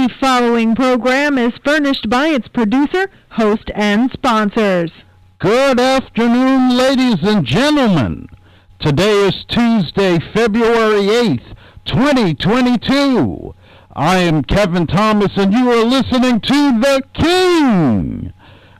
The following program is furnished by its producer, host, and sponsors. Good afternoon, ladies and gentlemen. Today is Tuesday, February 8th, 2022. I am Kevin Thomas, and you are listening to the King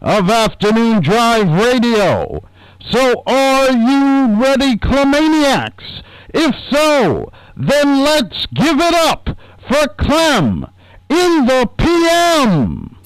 of Afternoon Drive Radio. So are you ready, Clemaniacs? If so, then let's give it up for Clem in the PM.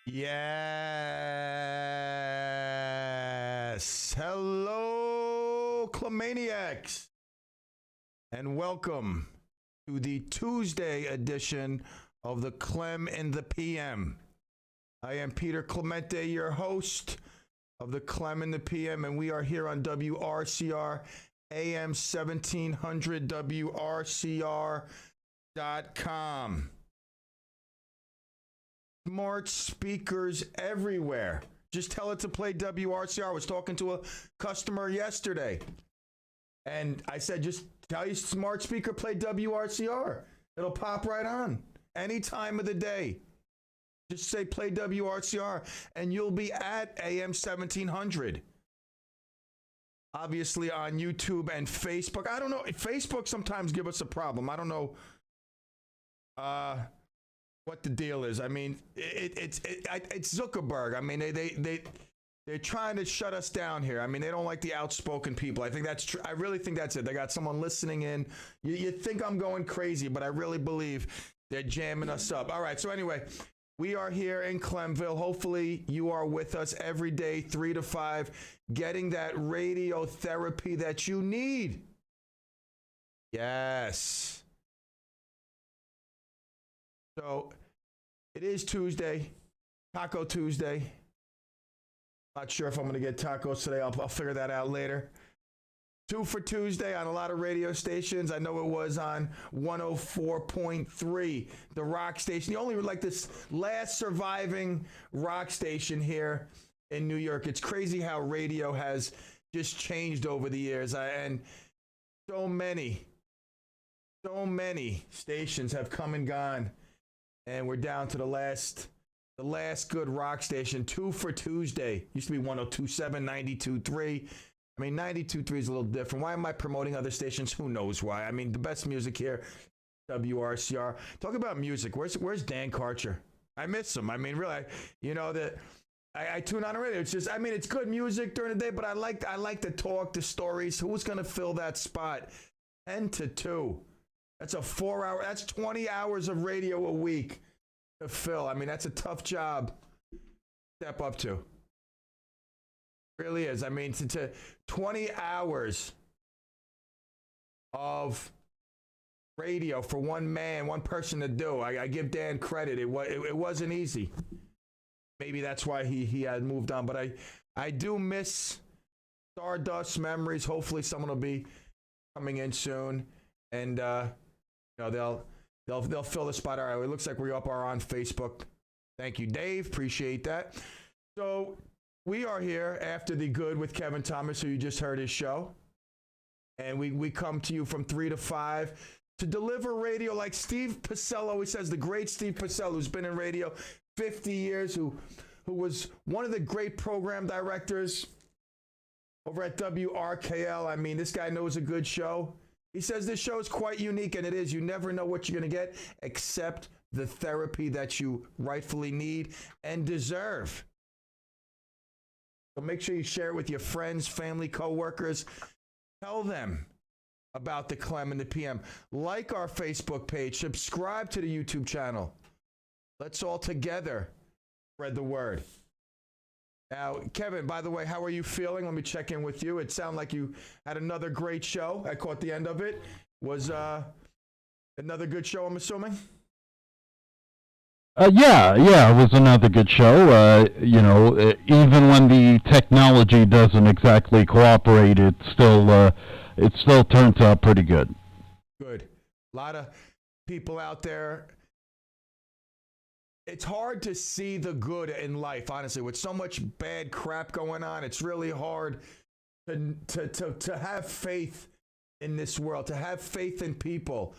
Yes. Hello, Clemaniacs, and welcome to the Tuesday edition of the Clem in the PM. I am Peter Clemente, your host of the Clem in the PM, and we are here on WRCR AM 1700 WRCR.com. Smart speakers everywhere. Just tell it to play WRCR. I was talking to a customer yesterday, and I said, just tell your smart speaker, play WRCR. It'll pop right on any time of the day. Just say play WRCR, and you'll be at AM 1700. Obviously on YouTube and Facebook. I don't know. Facebook sometimes give us a problem. I don't know what the deal is. I mean, it's Zuckerberg. I mean, they're trying to shut us down here. I mean, they don't like the outspoken people. I think that's true. I really think that's it. They got someone listening in. You think I'm going crazy, but I really believe they're jamming us up. All right. So anyway, we are here in Clemville. Hopefully you are with us every day, 3 to 5, getting that radiotherapy that you need. Yes. So it is Tuesday, Taco Tuesday. Not sure if I'm going to get tacos today. I'll figure that out later. 2 for Tuesday on a lot of radio stations. I know it was on 104.3, the rock station. The only like this last surviving rock station here in New York. It's crazy how radio has just changed over the years. And so many stations have come and gone. And we're down to the last good rock station, 2 for Tuesday. Used to be 102.7, 92.3. I mean, 92.3 is a little different. Why am I promoting other stations? Who knows why? I mean, the best music here, WRCR. Talk about music. Where's Dan Karcher? I miss him. I mean, really, I tune on the radio. It's just, I mean, it's good music during the day, but I like to talk, the stories. Who's going to fill that spot? 10 to 2. That's a 4-hour, that's 20 hours of radio a week to fill. I mean, that's a tough job to step up to. It really is. I mean, to 20 hours of radio for one person to do. I give Dan credit. It wasn't easy. Maybe that's why he had moved on. But I do miss Stardust memories. Hopefully someone will be coming in soon. And, they'll fill the spot. All right, it looks like we are on Facebook. Thank you, Dave. Appreciate that. So we are here after the good with Kevin Thomas, who you just heard his show. And we come to you from 3 to 5 to deliver radio like Steve Pacella always says, the great Steve Pacella, who's been in radio 50 years, who was one of the great program directors over at WRKL. I mean, this guy knows a good show. He says this show is quite unique, and it is. You never know what you're going to get except the therapy that you rightfully need and deserve. So make sure you share it with your friends, family, coworkers. Tell them about the Clem and the PM. Like our Facebook page. Subscribe to the YouTube channel. Let's all together spread the word. Now, Kevin, by the way, how are you feeling? Let me check in with you. It sounded like you had another great show. I caught the end of it. Was another good show, I'm assuming? Yeah, it was another good show. Even when the technology doesn't exactly cooperate, it still turns out pretty good. Good. A lot of people out there. It's hard to see the good in life, honestly. With so much bad crap going on, it's really hard to have faith in this world, to have faith in people,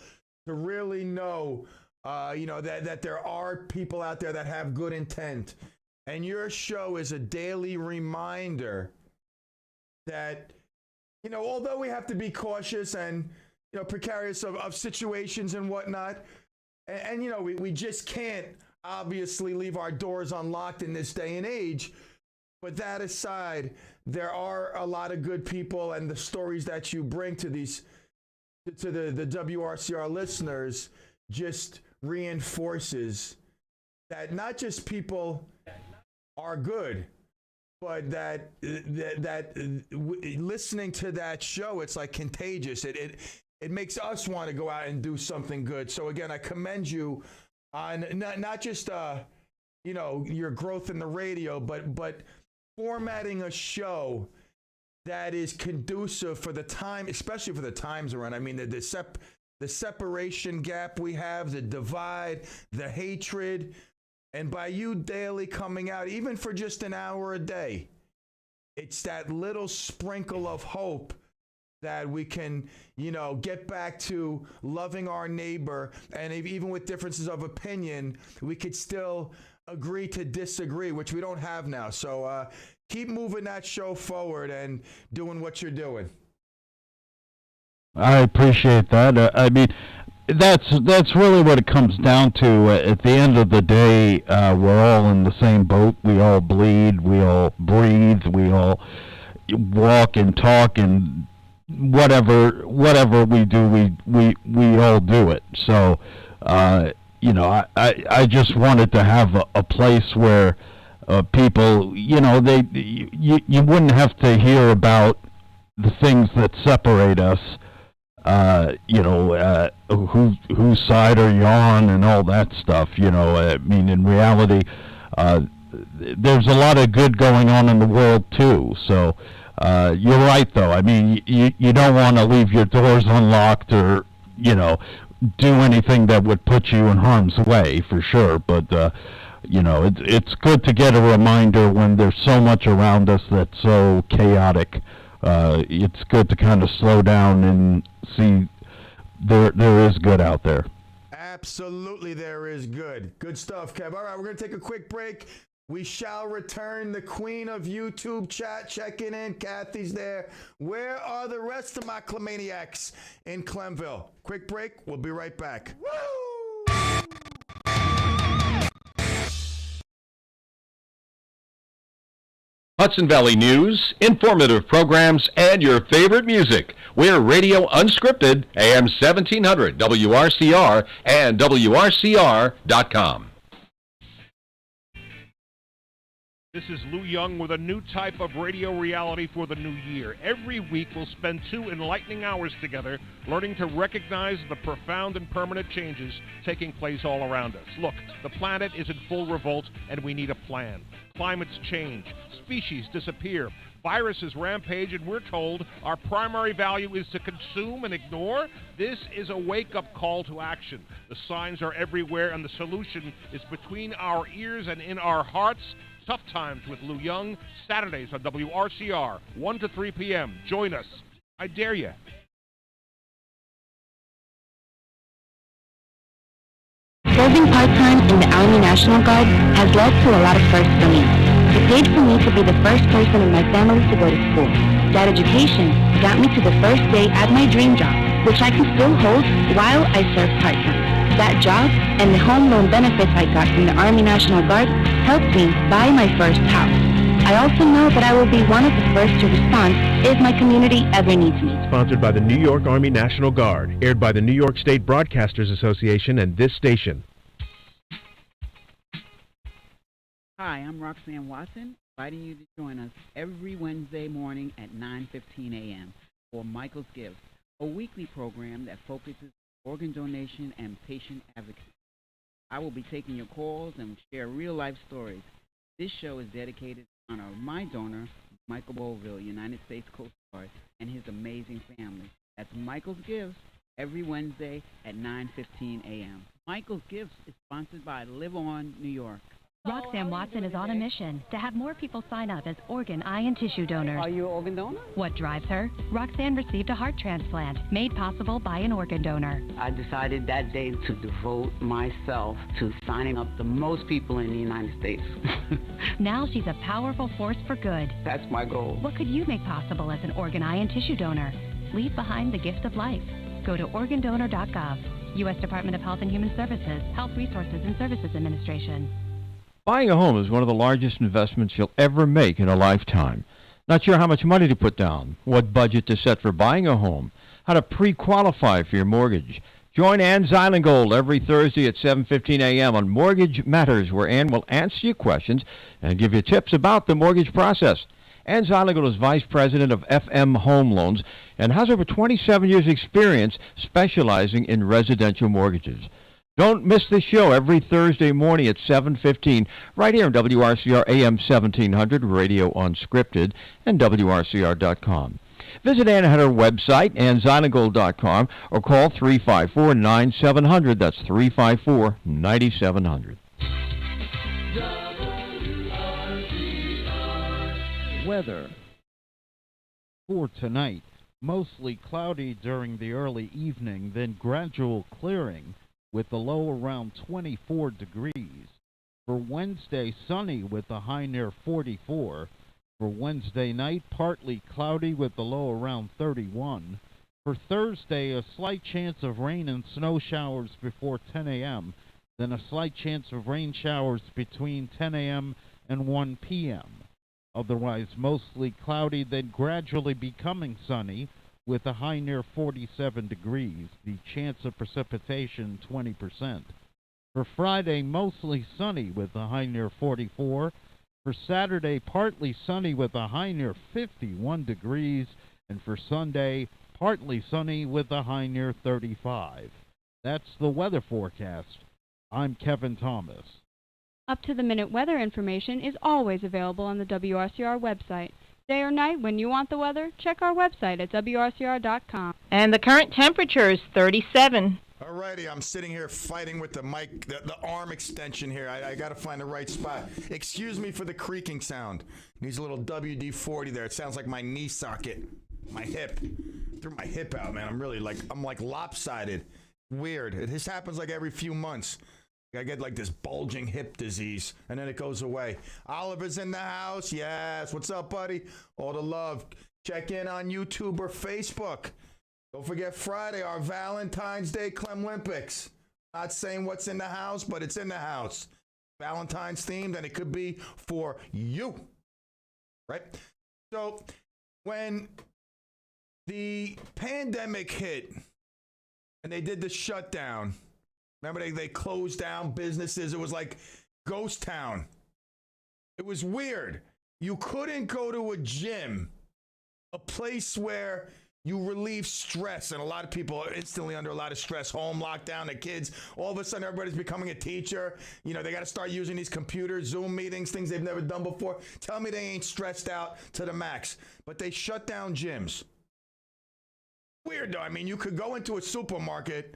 to really know, that there are people out there that have good intent. And your show is a daily reminder that, although we have to be cautious and, precarious of situations and whatnot, and we just can't obviously leave our doors unlocked in this day and age. But that aside, there are a lot of good people, and the stories that you bring to the WRCR listeners just reinforces that not just people are good, but that listening to that show, it's like contagious. It makes us want to go out and do something good. So again, I commend you on not just your growth in the radio, but formatting a show that is conducive for the time, especially for the times we're in. I mean, the separation gap we have, the divide, the hatred, and by you daily coming out, even for just an hour a day, it's that little sprinkle of hope that we can, get back to loving our neighbor. And even with differences of opinion, we could still agree to disagree, which we don't have now. So keep moving that show forward and doing what you're doing. I appreciate that. I mean, that's really what it comes down to. At the end of the day, we're all in the same boat. We all bleed. We all breathe. We all walk and talk and whatever we do, we all do it. So, I just wanted to have a place where people, you wouldn't have to hear about the things that separate us. Whose side are you on and all that stuff. I mean, in reality, there's a lot of good going on in the world too. So you're right, though. I mean, you don't want to leave your doors unlocked or do anything that would put you in harm's way, for sure. But it's good to get a reminder when there's so much around us that's so chaotic. It's good to kind of slow down and see there is good out there. Absolutely, there is good. Good stuff, Kev. All right, we're going to take a quick break. We shall return. The queen of YouTube chat checking in. Kathy's there. Where are the rest of my Clemaniacs in Clemville? Quick break. We'll be right back. Woo! Hudson Valley News, informative programs, and your favorite music. We're Radio Unscripted, AM 1700, WRCR, and WRCR.com. This is Lou Young with a new type of radio reality for the new year. Every week we'll spend 2 enlightening hours together learning to recognize the profound and permanent changes taking place all around us. Look, the planet is in full revolt and we need a plan. Climates change, species disappear, viruses rampage, and we're told our primary value is to consume and ignore. This is a wake-up call to action. The signs are everywhere and the solution is between our ears and in our hearts. Tough Times with Lou Young, Saturdays on WRCR, 1 to 3 p.m. Join us. I dare you. Serving part-time in the Army National Guard has led to a lot of firsts for me. It paid for me to be the first person in my family to go to school. That education got me to the first day at my dream job, which I can still hold while I serve part-time. That job and the home loan benefits I got from the Army National Guard helped me buy my first house. I also know that I will be one of the first to respond if my community ever needs me. Sponsored by the New York Army National Guard, aired by the New York State Broadcasters Association and this station. Hi, I'm Roxanne Watson, inviting you to join us every Wednesday morning at 9:15 a.m. for Michael's Gives, a weekly program that focuses on organ donation and patient advocacy. I will be taking your calls and share real-life stories. This show is dedicated in honor of my donor, Michael Boville, United States Coast Guard, and his amazing family. That's Michael's Gifts, every Wednesday at 9:15 a.m. Michael's Gifts is sponsored by Live On New York. Roxanne Watson is on a mission to have more people sign up as organ, eye, and tissue donors. Are you an organ donor? What drives her? Roxanne received a heart transplant made possible by an organ donor. I decided that day to devote myself to signing up the most people in the United States. Now she's a powerful force for good. That's my goal. What could you make possible as an organ, eye, and tissue donor? Leave behind the gift of life. Go to organdonor.gov. U.S. Department of Health and Human Services, Health Resources and Services Administration. Buying a home is one of the largest investments you'll ever make in a lifetime. Not sure how much money to put down, what budget to set for buying a home, how to pre-qualify for your mortgage. Join Ann Zylingold every Thursday at 7:15 a.m. on Mortgage Matters, where Ann will answer your questions and give you tips about the mortgage process. Ann Zylingold is Vice President of FM Home Loans and has over 27 years' experience specializing in residential mortgages. Don't miss the show every Thursday morning at 7:15 right here on WRCR AM 1700, Radio Unscripted, and WRCR.com. Visit Ann at her website, annzylingold.com, or call 354-9700. That's 354-9700. Weather for tonight, mostly cloudy during the early evening, then gradual clearing with the low around 24 degrees. For Wednesday, sunny with the high near 44. For Wednesday night, partly cloudy with the low around 31. For Thursday, a slight chance of rain and snow showers before 10 a.m., then a slight chance of rain showers between 10 a.m. and 1 p.m. Otherwise mostly cloudy, then gradually becoming sunny with a high near 47 degrees. The chance of precipitation 20%. For Friday, mostly sunny with a high near 44. For Saturday, partly sunny with a high near 51 degrees. And for Sunday, partly sunny with a high near 35. That's the weather forecast. I'm Kevin Thomas. Up-to-the-minute weather information is always available on the WRCR website. Day or night, when you want the weather, check our website at WRCR.com. And the current temperature is 37. Alrighty, I'm sitting here fighting with the mic, the arm extension here. I got to find the right spot. Excuse me for the creaking sound. Needs a little WD-40 there. It sounds like my knee socket, my hip. Threw my hip out, man. I'm like lopsided. Weird. This happens like every few months. I get like this bulging hip disease, and then it goes away. Oliver's in the house. Yes. What's up, buddy? All the love. Check in on YouTube or Facebook. Don't forget Friday, our Valentine's Day CLEM Olympics. Not saying what's in the house, but it's in the house. Valentine's themed, and it could be for you. Right? So when the pandemic hit and they did the shutdown, remember, they closed down businesses. It was like ghost town. It was weird. You couldn't go to a gym, a place where you relieve stress. And a lot of people are instantly under a lot of stress. Home lockdown, the kids. All of a sudden, everybody's becoming a teacher. You know, they got to start using these computers, Zoom meetings, things they've never done before. Tell me they ain't stressed out to the max. But they shut down gyms. Weird, though. I mean, you could go into a supermarket,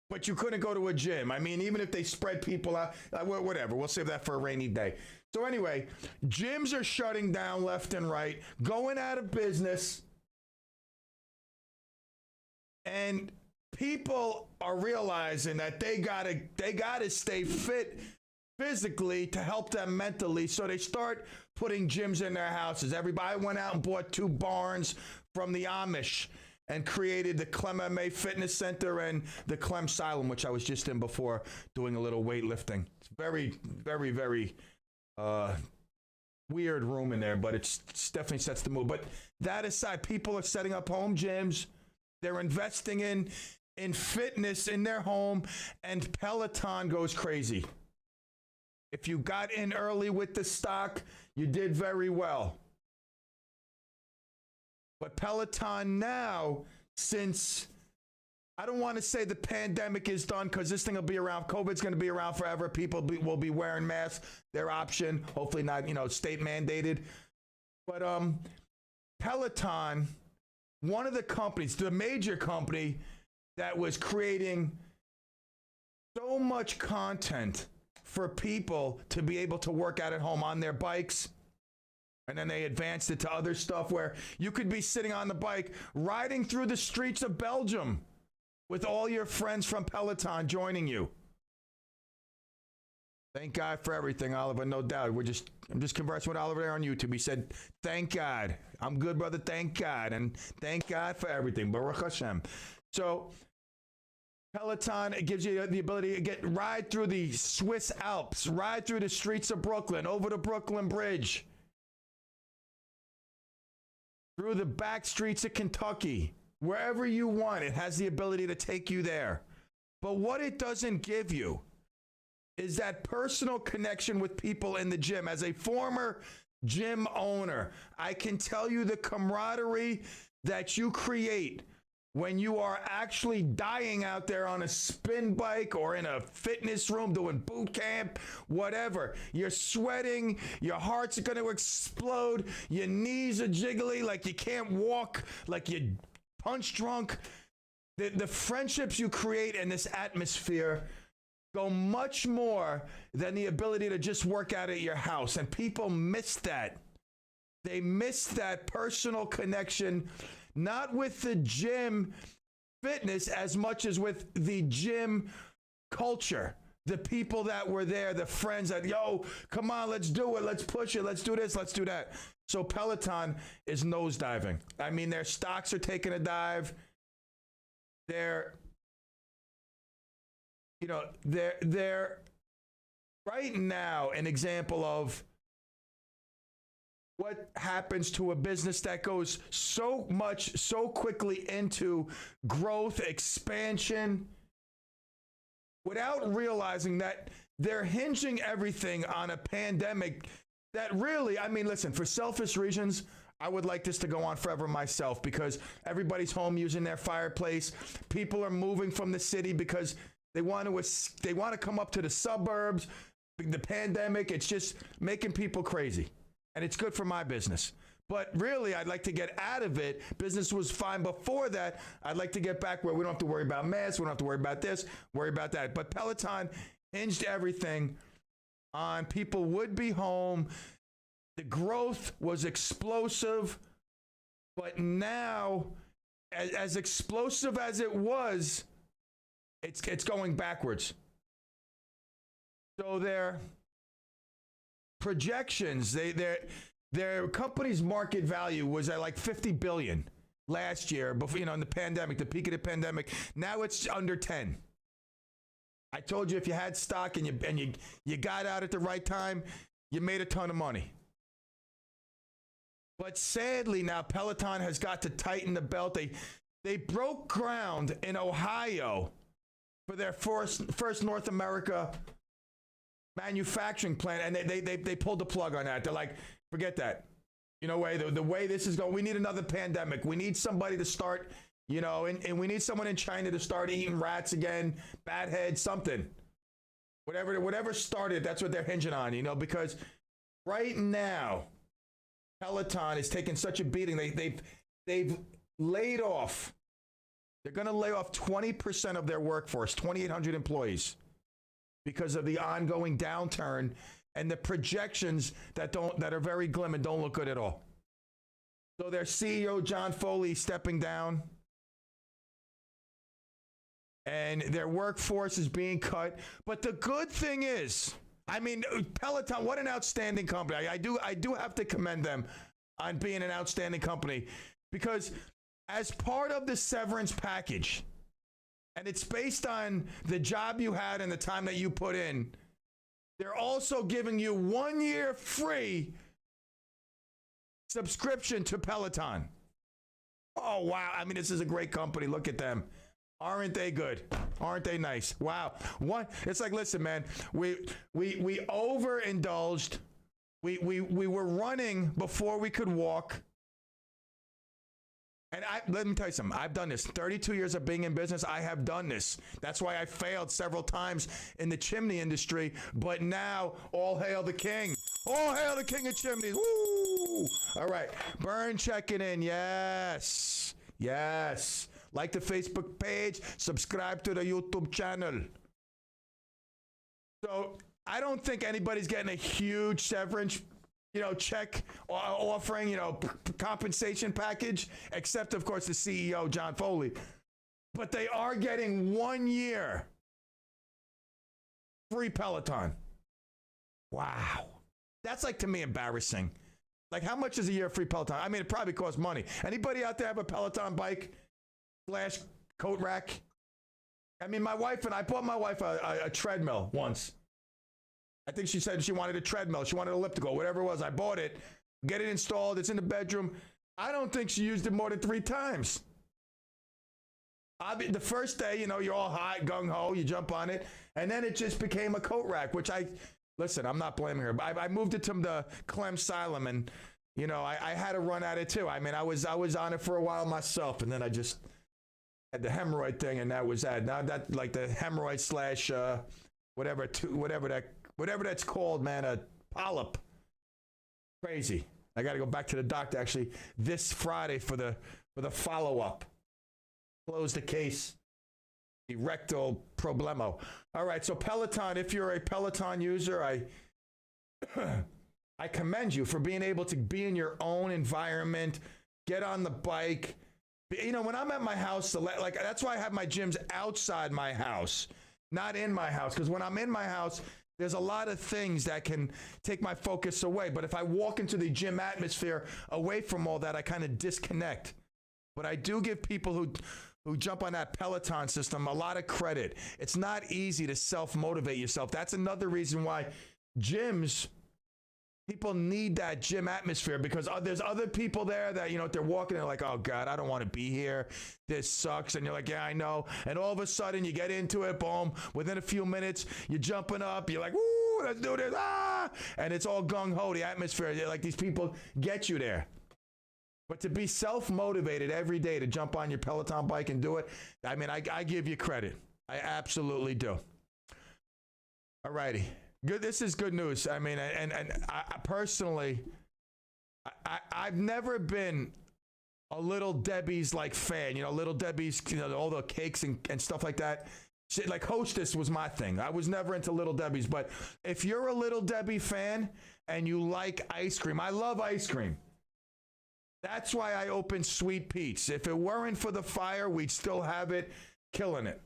but you couldn't go to a gym. I mean, even if they spread people out, whatever. We'll save that for a rainy day. So anyway, gyms are shutting down left and right, going out of business. And people are realizing that they gotta stay fit physically to help them mentally. So they start putting gyms in their houses. Everybody went out and bought 2 barns from the Amish and created the CLEM MMA Fitness Center and the CLEM Asylum, which I was just in before doing a little weightlifting. It's very, very, very weird room in there, but it definitely sets the mood. But that aside, people are setting up home gyms. They're investing in fitness in their home, and Peloton goes crazy. If you got in early with the stock, you did very well. But Peloton now, since I don't want to say the pandemic is done because this thing will be around. COVID's going to be around forever. People will be wearing masks. Their option, hopefully not, state mandated. But Peloton, one of the companies, the major company that was creating so much content for people to be able to work out at home on their bikes. And then they advanced it to other stuff where you could be sitting on the bike, riding through the streets of Belgium with all your friends from Peloton joining you. Thank God for everything, Oliver, no doubt. I'm just conversing with Oliver there on YouTube. He said, thank God. I'm good, brother, thank God. And thank God for everything. Baruch Hashem. So Peloton, it gives you the ability to ride through the Swiss Alps, ride through the streets of Brooklyn, over the Brooklyn Bridge, through the back streets of Kentucky, wherever you want. It has the ability to take you there. But what it doesn't give you is that personal connection with people in the gym. As a former gym owner, I can tell you the camaraderie that you create when you are actually dying out there on a spin bike or in a fitness room doing boot camp, whatever. You're sweating, your heart's going to explode, your knees are jiggly like you can't walk, like you're punch drunk. The friendships you create in this atmosphere go much more than the ability to just work out at your house. And people miss that. They miss that personal connection, not with the gym fitness as much as with the gym culture. The people that were there, the friends that, yo, come on, let's do it. Let's push it. Let's do this. Let's do that. So Peloton is nosediving. I mean, their stocks are taking a dive. They're right now an example of what happens to a business that goes so quickly into growth, expansion, without realizing that they're hinging everything on a pandemic that really, I mean, listen, for selfish reasons, I would like this to go on forever myself because everybody's home using their fireplace. People are moving from the city because they want to come up to the suburbs. The pandemic, it's just making people crazy. And it's good for my business. But really, I'd like to get out of it. Business was fine before that. I'd like to get back where we don't have to worry about masks. We don't have to worry about this, worry about that. But Peloton hinged everything on people would be home. The growth was explosive. But now, as explosive as it was, it's going backwards. So their projections, their company's market value was at like $50 billion last year, before, in the pandemic, the peak of the pandemic. Now it's under 10. I told you if you had stock and you got out at the right time, you made a ton of money. But sadly now Peloton has got to tighten the belt. They broke ground in Ohio for their first North America manufacturing plant, and they pulled the plug on that. They're like, forget that. The way this is going, we need another pandemic. We need somebody to start, and we need someone in China to start eating rats again, bat heads, something. Whatever started, that's what they're hinging on, because right now, Peloton is taking such a beating. They've laid off. They're going to lay off 20% of their workforce, 2,800 employees, because of the ongoing downturn and the projections that are very glim and don't look good at all. So their CEO, John Foley, stepping down, and their workforce is being cut. But the good thing is, I mean, Peloton, what an outstanding company. I do have to commend them on being an outstanding company, because as part of the severance package, and it's based on the job you had and the time that you put in, they're also giving you 1 year free subscription to Peloton. Oh, wow. I mean, this is a great company. Look at them. Aren't they good? Aren't they nice? Wow. It's like, listen, man, we overindulged. We were running before we could walk. And let me tell you something. I've done this. 32 years of being in business, I have done this. That's why I failed several times in the chimney industry. But now, all hail the king. All hail the king of chimneys. Woo! All right. Burn checking in. Yes. Yes. Like the Facebook page. Subscribe to the YouTube channel. So I don't think anybody's getting a huge severance check offering, compensation package, except, of course, the CEO, John Foley. But they are getting 1 year free Peloton. Wow. That's, like, to me, embarrassing. Like, how much is a year free Peloton? I mean, it probably costs money. Anybody out there have a Peloton bike / coat rack? I mean, I bought my wife a treadmill once. I think she said she wanted a treadmill. She wanted an elliptical, whatever it was. I bought it, get it installed. It's in the bedroom. I don't think she used it more than 3 times. The first day, you're all hot, gung-ho, you jump on it. And then it just became a coat rack, which listen, I'm not blaming her. I moved it to the CLEM Asylum, and, I had to run at it too. I mean, I was on it for a while myself, and then I just had the hemorrhoid thing, and that was that. Now that, like, the hemorrhoid / whatever that's called, man, a polyp. Crazy. I got to go back to the doctor actually this Friday for the follow-up. Close the case. The rectal problemo. All right, so Peloton, if you're a Peloton user, I commend you for being able to be in your own environment, get on the bike. When I'm at my house, like that's why I have my gyms outside my house, not in my house, because when I'm in my house, there's a lot of things that can take my focus away. But if I walk into the gym atmosphere away from all that, I kind of disconnect. But I do give people who jump on that Peloton system a lot of credit. It's not easy to self-motivate yourself. That's another reason why people need that gym atmosphere, because there's other people there that, they're walking, they're like, oh God, I don't want to be here. This sucks. And you're like, yeah, I know. And all of a sudden you get into it, boom, within a few minutes, you're jumping up. You're like, woo, let's do this. Ah! And it's all gung-ho, the atmosphere. Like, these people get you there. But to be self-motivated every day to jump on your Peloton bike and do it, I mean, I give you credit. I absolutely do. All righty. Good. This is good news. I mean, and I personally, I've never been a Little Debbie's fan. Little Debbie's, all the cakes and stuff like that. Shit, like Hostess was my thing. I was never into Little Debbie's. But if you're a Little Debbie fan and you like ice cream, I love ice cream. That's why I opened Sweet Pete's. If it weren't for the fire, we'd still have it, killing it.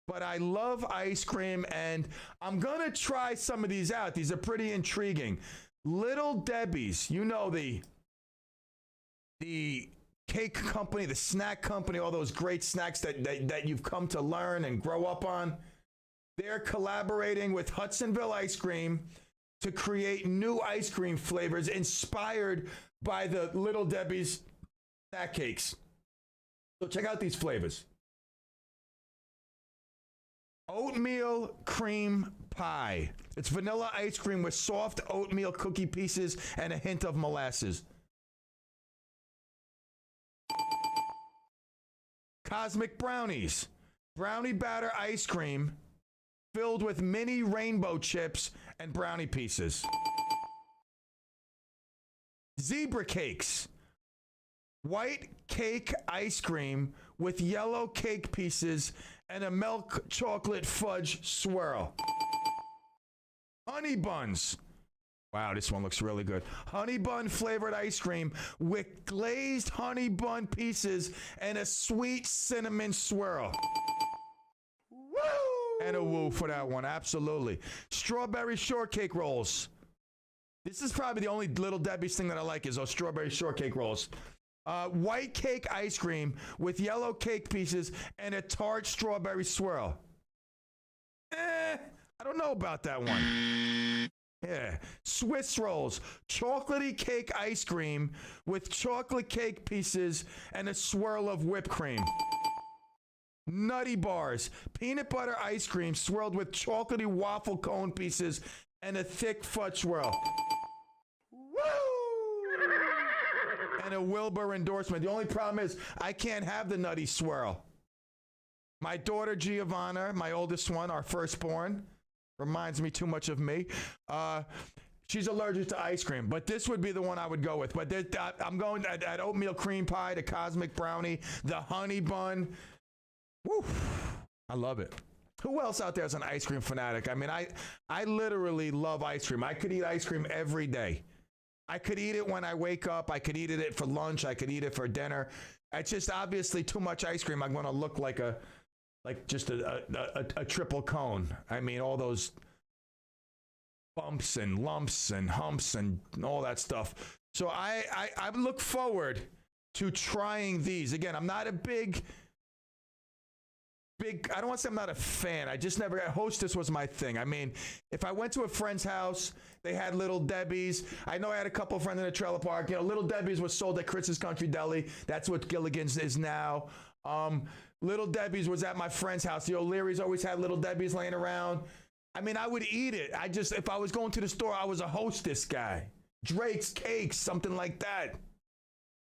But I love ice cream, and I'm going to try some of these out. These are pretty intriguing. Little Debbie's, the cake company, the snack company, all those great snacks that you've come to learn and grow up on. They're collaborating with Hudsonville Ice Cream to create new ice cream flavors inspired by the Little Debbie's snack cakes. So check out these flavors. Oatmeal cream pie. It's vanilla ice cream with soft oatmeal cookie pieces and a hint of molasses. Cosmic brownies. Brownie batter ice cream filled with mini rainbow chips and brownie pieces. Zebra cakes. White cake ice cream with yellow cake pieces and a milk chocolate fudge swirl. Honey buns. Wow, this one looks really good. Honey bun flavored ice cream with glazed honey bun pieces and a sweet cinnamon swirl. Woo! And a woo for that one, absolutely. Strawberry shortcake rolls. This is probably the only Little Debbie's thing that I like is those strawberry shortcake rolls. White cake ice cream with yellow cake pieces and a tart strawberry swirl. I don't know about that one. Yeah. Swiss rolls. Chocolatey cake ice cream with chocolate cake pieces and a swirl of whipped cream. Nutty bars. Peanut butter ice cream swirled with chocolatey waffle cone pieces and a thick fudge swirl. Woo! and a Wilbur endorsement. The only problem is I can't have the Nutty Swirl. My daughter Giovanna, my oldest one, our firstborn, reminds me too much of me. She's allergic to ice cream, but this would be the one I would go with. But I'm going at oatmeal cream pie, the cosmic brownie, the honey bun. Woo! I love it. Who else out there is an ice cream fanatic? I mean, I literally love ice cream. I could eat ice cream every day. I could eat it when I wake up. I could eat it for lunch. I could eat it for dinner. It's just obviously too much ice cream. I'm going to look like just a triple cone. I mean, all those bumps and lumps and humps and all that stuff. So I look forward to trying these. Again, I'm not a big, I don't want to say I'm not a fan. I just never, Hostess was my thing. I mean, if I went to a friend's house, they had Little Debbie's. I know I had a couple of friends in a trailer park. You know, Little Debbie's was sold at Chris's Country Deli. That's what Gilligan's is now. Little Debbie's was at my friend's house. The O'Learys always had Little Debbie's laying around. I mean, I would eat it. If I was going to the store, I was a Hostess guy. Drake's Cakes, something like that.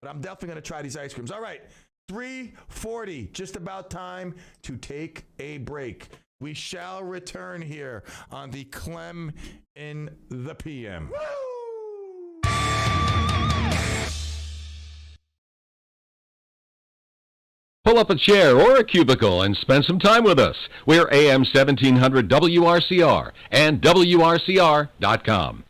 But I'm definitely going to try these ice creams. All right. 3:40, just about time to take a break. We shall return here on the CLEM in the PM. Pull up a chair or a cubicle and spend some time with us. We're AM 1700 WRCR and WRCR.com.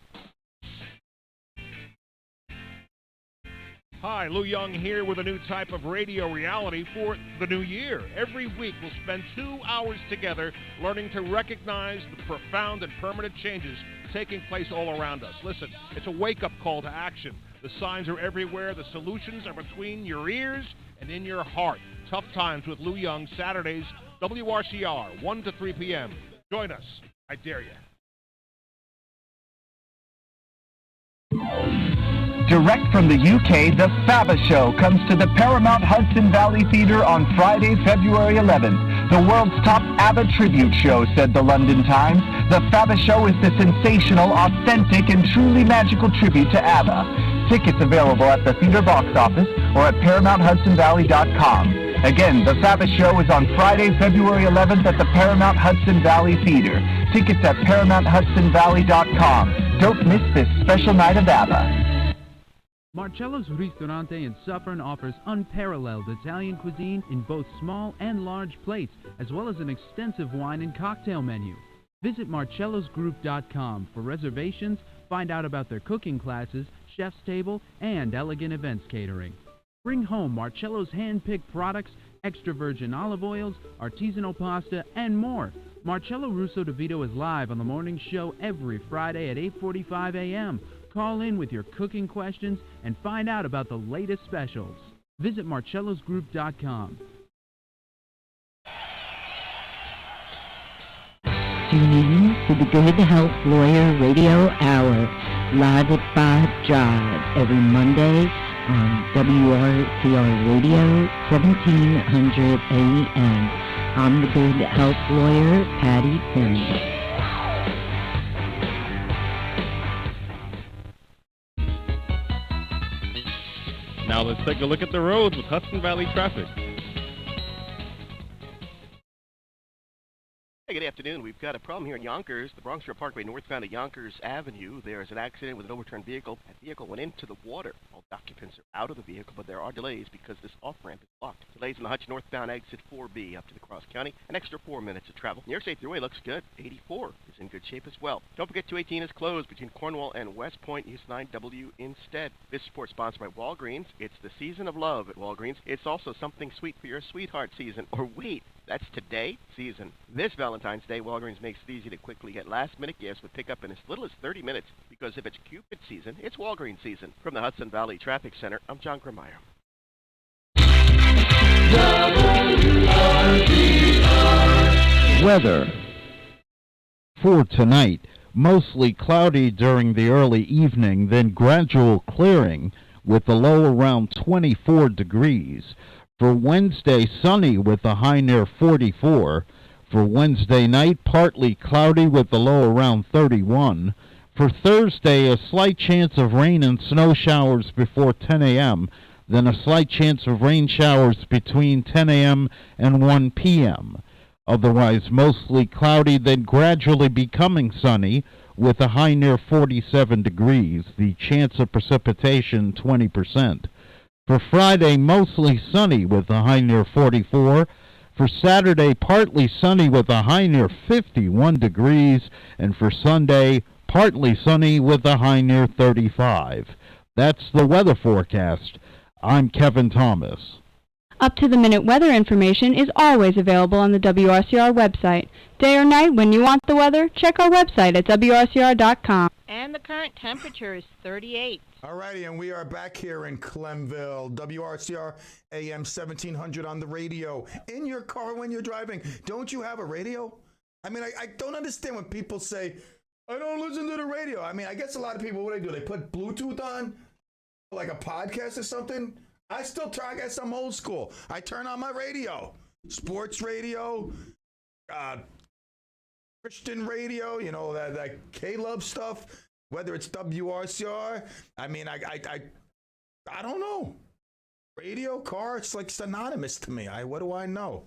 Hi, Lou Young here with a new type of radio reality for the new year. Every week we'll spend 2 hours together learning to recognize the profound and permanent changes taking place all around us. Listen, it's a wake-up call to action. The signs are everywhere. The solutions are between your ears and in your heart. Tough Times with Lou Young, Saturdays, WRCR, 1 to 3 p.m. Join us. I dare you. Direct from the UK, The Faba Show comes to the Paramount Hudson Valley Theatre on Friday, February 11th. The world's top ABBA tribute show, said the London Times. The Faba Show is the sensational, authentic, and truly magical tribute to ABBA. Tickets available at the theater box office or at ParamountHudsonValley.com. Again, The Faba Show is on Friday, February 11th at the Paramount Hudson Valley Theater. Tickets at ParamountHudsonValley.com. Don't miss this special night of ABBA. Marcello's Ristorante in Suffern offers unparalleled Italian cuisine in both small and large plates, as well as an extensive wine and cocktail menu. Visit marcellosgroup.com for reservations, find out about their cooking classes, chef's table, and elegant events catering. Bring home Marcello's hand-picked products, extra virgin olive oils, artisanal pasta, and more. Marcello Russo DeVito is live on the morning show every Friday at 8:45 a.m. Call in with your cooking questions and find out about the latest specials. Visit marcellosgroup.com. Tune in to the Good Health Lawyer Radio Hour, live at 5 Drive, every Monday on WRCR Radio, 1700 AM. I'm the Good Health Lawyer, Patty Finn. Now let's take a look at the roads with Hudson Valley traffic. Hey, good afternoon. We've got a problem here in Yonkers, the Bronx River Parkway, northbound of Yonkers Avenue. There's an accident with an overturned vehicle. That vehicle went into the water. All occupants are out of the vehicle, but there are delays because this off-ramp is blocked. Delays in the Hutch northbound exit 4B up to the Cross County. An extra 4 minutes of travel. New York State Thruway looks good. 84 is in good shape as well. Don't forget 218 is closed between Cornwall and West Point. Use 9W instead. This support sponsored by Walgreens. It's the season of love at Walgreens. It's also something sweet for your sweetheart season. Or wait, that's today season. This Valentine's Day, Walgreens makes it easy to quickly get last-minute gifts with pickup in as little as 30 minutes. Because if it's Cupid season, it's Walgreens season. From the Hudson Valley Traffic Center, I'm John Grameyer. Weather. For tonight, mostly cloudy during the early evening, then gradual clearing with the low around 24 degrees. For Wednesday, sunny with a high near 44. For Wednesday night, partly cloudy with the low around 31. For Thursday, a slight chance of rain and snow showers before 10 a.m., then a slight chance of rain showers between 10 a.m. and 1 p.m. Otherwise, mostly cloudy, then gradually becoming sunny with a high near 47 degrees. The chance of precipitation, 20%. For Friday, mostly sunny with a high near 44. For Saturday, partly sunny with a high near 51 degrees. And for Sunday, partly sunny with a high near 35. That's the weather forecast. I'm Kevin Thomas. Up-to-the-minute weather information is always available on the WRCR website. Day or night, when you want the weather, check our website at WRCR.com. And the current temperature is 38. Alrighty, and we are back here in Clemville, WRCR AM 1700 on the radio. In your car when you're driving, don't you have a radio? I mean, I don't understand when people say, I don't listen to the radio. I mean, I guess a lot of people, what do? They put Bluetooth on, like a podcast or something. I still try, I guess I'm old school. I turn on my radio, sports radio, Christian radio, you know, that K-Love stuff, whether it's WRCR. I mean, I don't know. Radio, car, it's like synonymous to me. What do I know?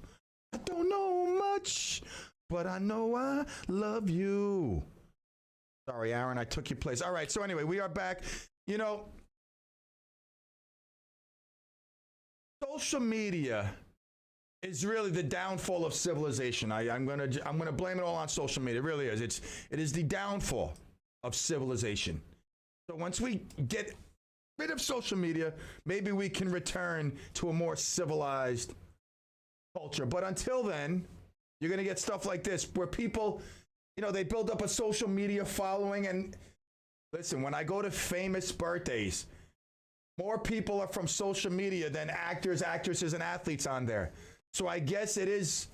I don't know much, but I know I love you. Sorry, Aaron, I took your place. All right, so anyway, we are back. You know, social media is really the downfall of civilization. I'm gonna blame it all on social media. It really is. It is the downfall of civilization. So once we get rid of social media, maybe we can return to a more civilized culture. But until then, you're gonna get stuff like this where people, you know, they build up a social media following. And listen, when I go to famous birthdays, more people are from social media than actors, actresses, and athletes on there. So I guess it is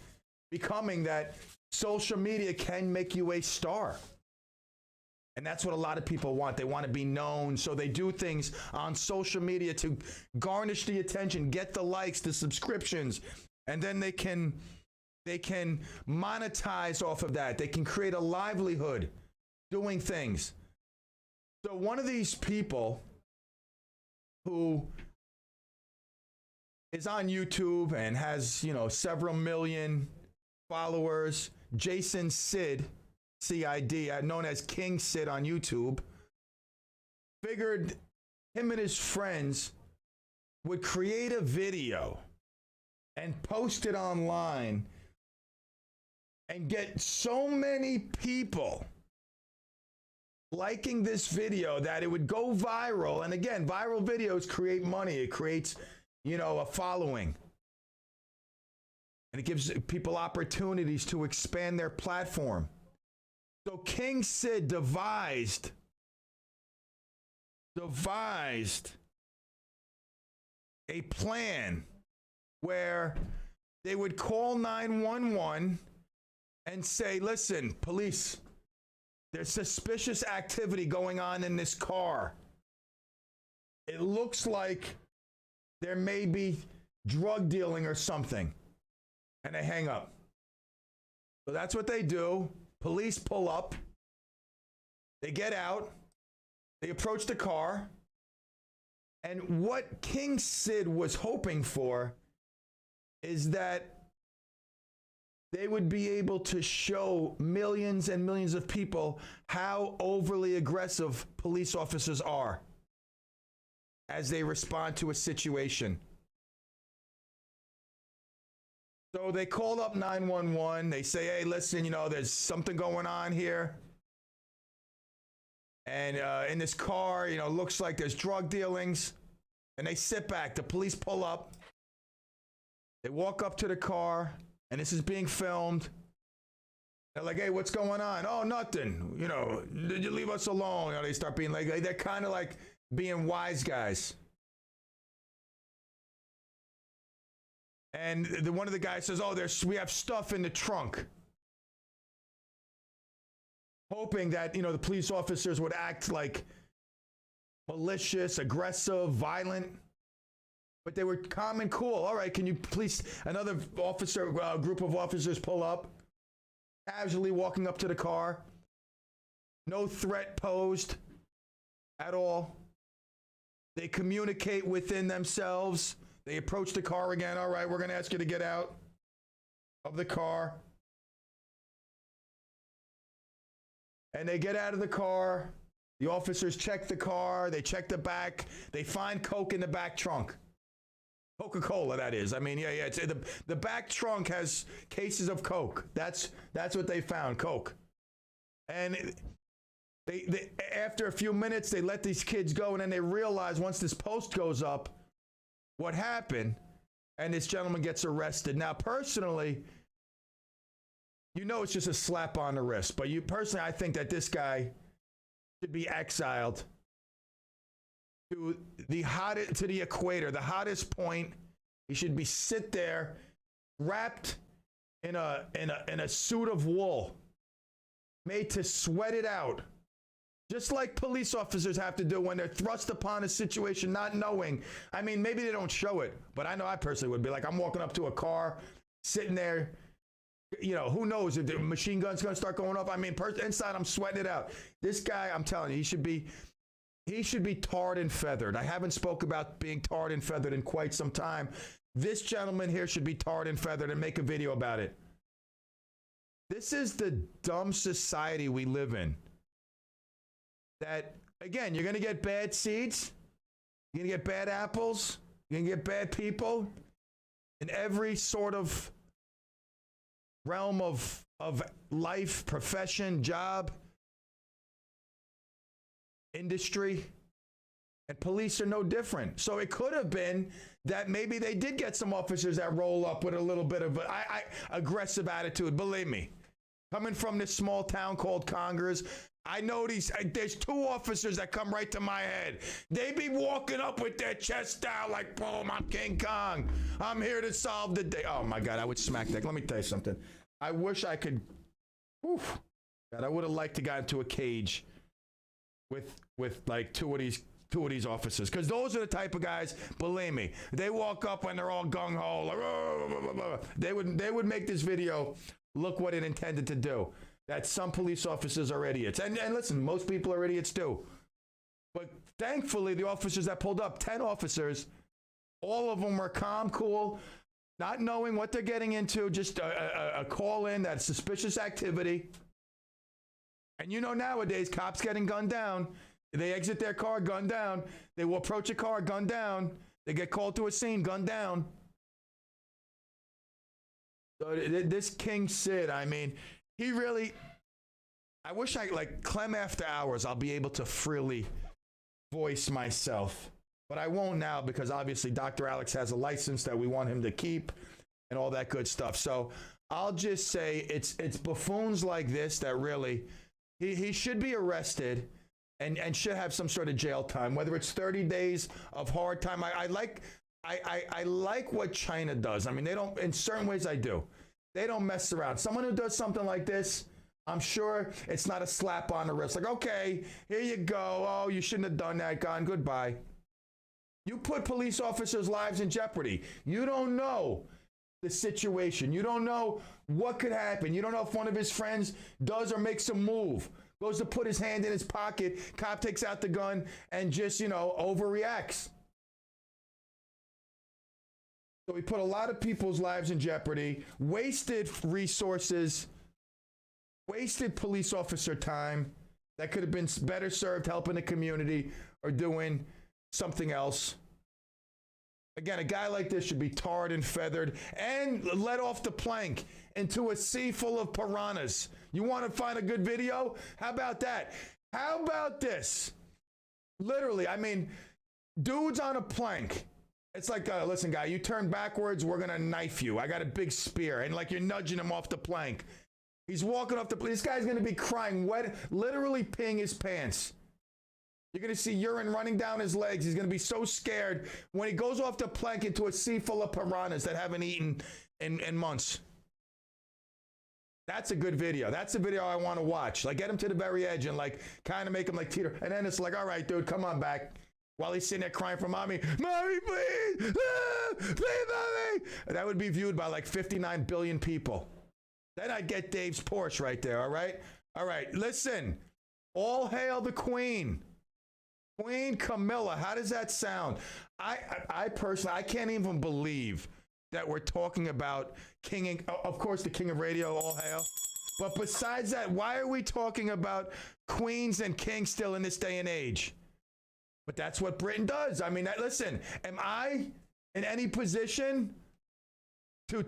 becoming that social media can make you a star. And that's what a lot of people want. They want to be known. So they do things on social media to garnish the attention, get the likes, the subscriptions, and then they can monetize off of that. They can create a livelihood doing things. So one of these people who is on YouTube and has, you know, several million followers, Jason Sid, C-I-D, known as King Sid on YouTube, figured him and his friends would create a video and post it online and get so many people liking this video that it would go viral. And again, viral videos create money. It creates, you know, a following. And it gives people opportunities to expand their platform. So King Sid devised a plan where they would call 911 and say, listen, police, there's suspicious activity going on in this car. It looks like there may be drug dealing or something. And they hang up. So that's what they do. Police pull up. They get out. They approach the car. And what King Sid was hoping for is that they would be able to show millions and millions of people how overly aggressive police officers are as they respond to a situation. So they called up 911. They say, hey, listen, you know, there's something going on here. And in this car, you know, looks like there's drug dealings. And they sit back. The police pull up. They walk up to the car. And this is being filmed. They're like, hey, what's going on? Oh, nothing. You know, did you leave us alone? You know, they start being like, they're kind of like being wise guys. And one of the guys says, oh, we have stuff in the trunk. Hoping that, you know, the police officers would act like malicious, aggressive, violent. But they were calm and cool. All right, can you please, another officer, group of officers pull up, casually walking up to the car. No threat posed at all. They communicate within themselves. They approach the car again. All right, we're going to ask you to get out of the car. And they get out of the car. The officers check the car. They check the back. They find Coke in the back trunk. Coca-Cola, that is. I mean, yeah. It's, the back trunk has cases of Coke. That's what they found, Coke. And they after a few minutes, they let these kids go, and then they realize once this post goes up, what happened, and this gentleman gets arrested. Now, personally, you know it's just a slap on the wrist, but I think that this guy should be exiled to the equator, the hottest point. He should be sit there, wrapped in a suit of wool, made to sweat it out. Just like police officers have to do when they're thrust upon a situation not knowing. I mean, maybe they don't show it, but I know I personally would be like, I'm walking up to a car, sitting there, you know, who knows if the machine gun's going to start going off. I mean, inside I'm sweating it out. This guy, I'm telling you, he should be tarred and feathered. I haven't spoke about being tarred and feathered in quite some time. This gentleman here should be tarred and feathered and make a video about it. This is the dumb society we live in. That, again, you're going to get bad seeds. You're going to get bad apples. You're going to get bad people in every sort of realm of life, profession, job, industry. And police are no different. So it could have been that maybe they did get some officers that roll up with a little bit of aggressive attitude. Believe me, coming from this small town called Congers, I know there's two officers that come right to my head. They be walking up with their chest down like, boom, I'm King Kong. I'm here to solve the day. Oh my God, I would smack that. Let me tell you something. I wish I could, God, I would have liked to get into a cage with like two of these officers, because those are the type of guys, believe me, they walk up when they're all gung-ho, like, blah, blah, blah. They would make this video look what it intended to do. That some police officers are idiots. And listen, most people are idiots too. But thankfully, the officers that pulled up, 10 officers, all of them were calm, cool, not knowing what they're getting into, just a call in, that suspicious activity. And you know nowadays, cops getting gunned down. They exit their car, gun down. They will approach a car, gun down. They get called to a scene, gun down. So this King Sid, I mean, he really, I wish like Clem After Hours, I'll be able to freely voice myself. But I won't now because obviously Dr. Alex has a license that we want him to keep and all that good stuff. So I'll just say it's buffoons like this that really, he should be arrested and should have some sort of jail time, whether it's 30 days of hard time. I like what China does. I mean, they don't, in certain ways I do. They don't mess around. Someone who does something like this, I'm sure it's not a slap on the wrist. Like, okay, here you go. Oh, you shouldn't have done that. Gone, goodbye. You put police officers' lives in jeopardy. You don't know the situation. You don't know what could happen. You don't know if one of his friends does or makes a move, goes to put his hand in his pocket, cop takes out the gun and just, overreacts. So we put a lot of people's lives in jeopardy, wasted resources, wasted police officer time that could have been better served helping the community or doing something else. Again, a guy like this should be tarred and feathered and let off the plank into a sea full of piranhas. You want to find a good video? How about that? How about this? Literally, I mean, dude's on a plank. It's like, listen, guy, you turn backwards, we're going to knife you. I got a big spear. And like you're nudging him off the plank. He's walking off the plank. This guy's going to be crying, wet, literally peeing his pants. You're going to see urine running down his legs. He's going to be so scared when he goes off the plank into a sea full of piranhas that haven't eaten in months. That's a good video. That's a video I want to watch. Like, get him to the very edge and like kind of make him like teeter. And then it's like, all right, dude, come on back. While he's sitting there crying for mommy, mommy, please, please, mommy. That would be viewed by like 59 billion people. Then I'd get Dave's Porsche right there, all right? All right, listen. All hail the Queen. Queen Camilla. How does that sound? I personally, I can't even believe that we're talking about of course, the King of Radio, all hail. But besides that, why are we talking about queens and kings still in this day and age? But that's what Britain does. I mean, listen, am I in any position to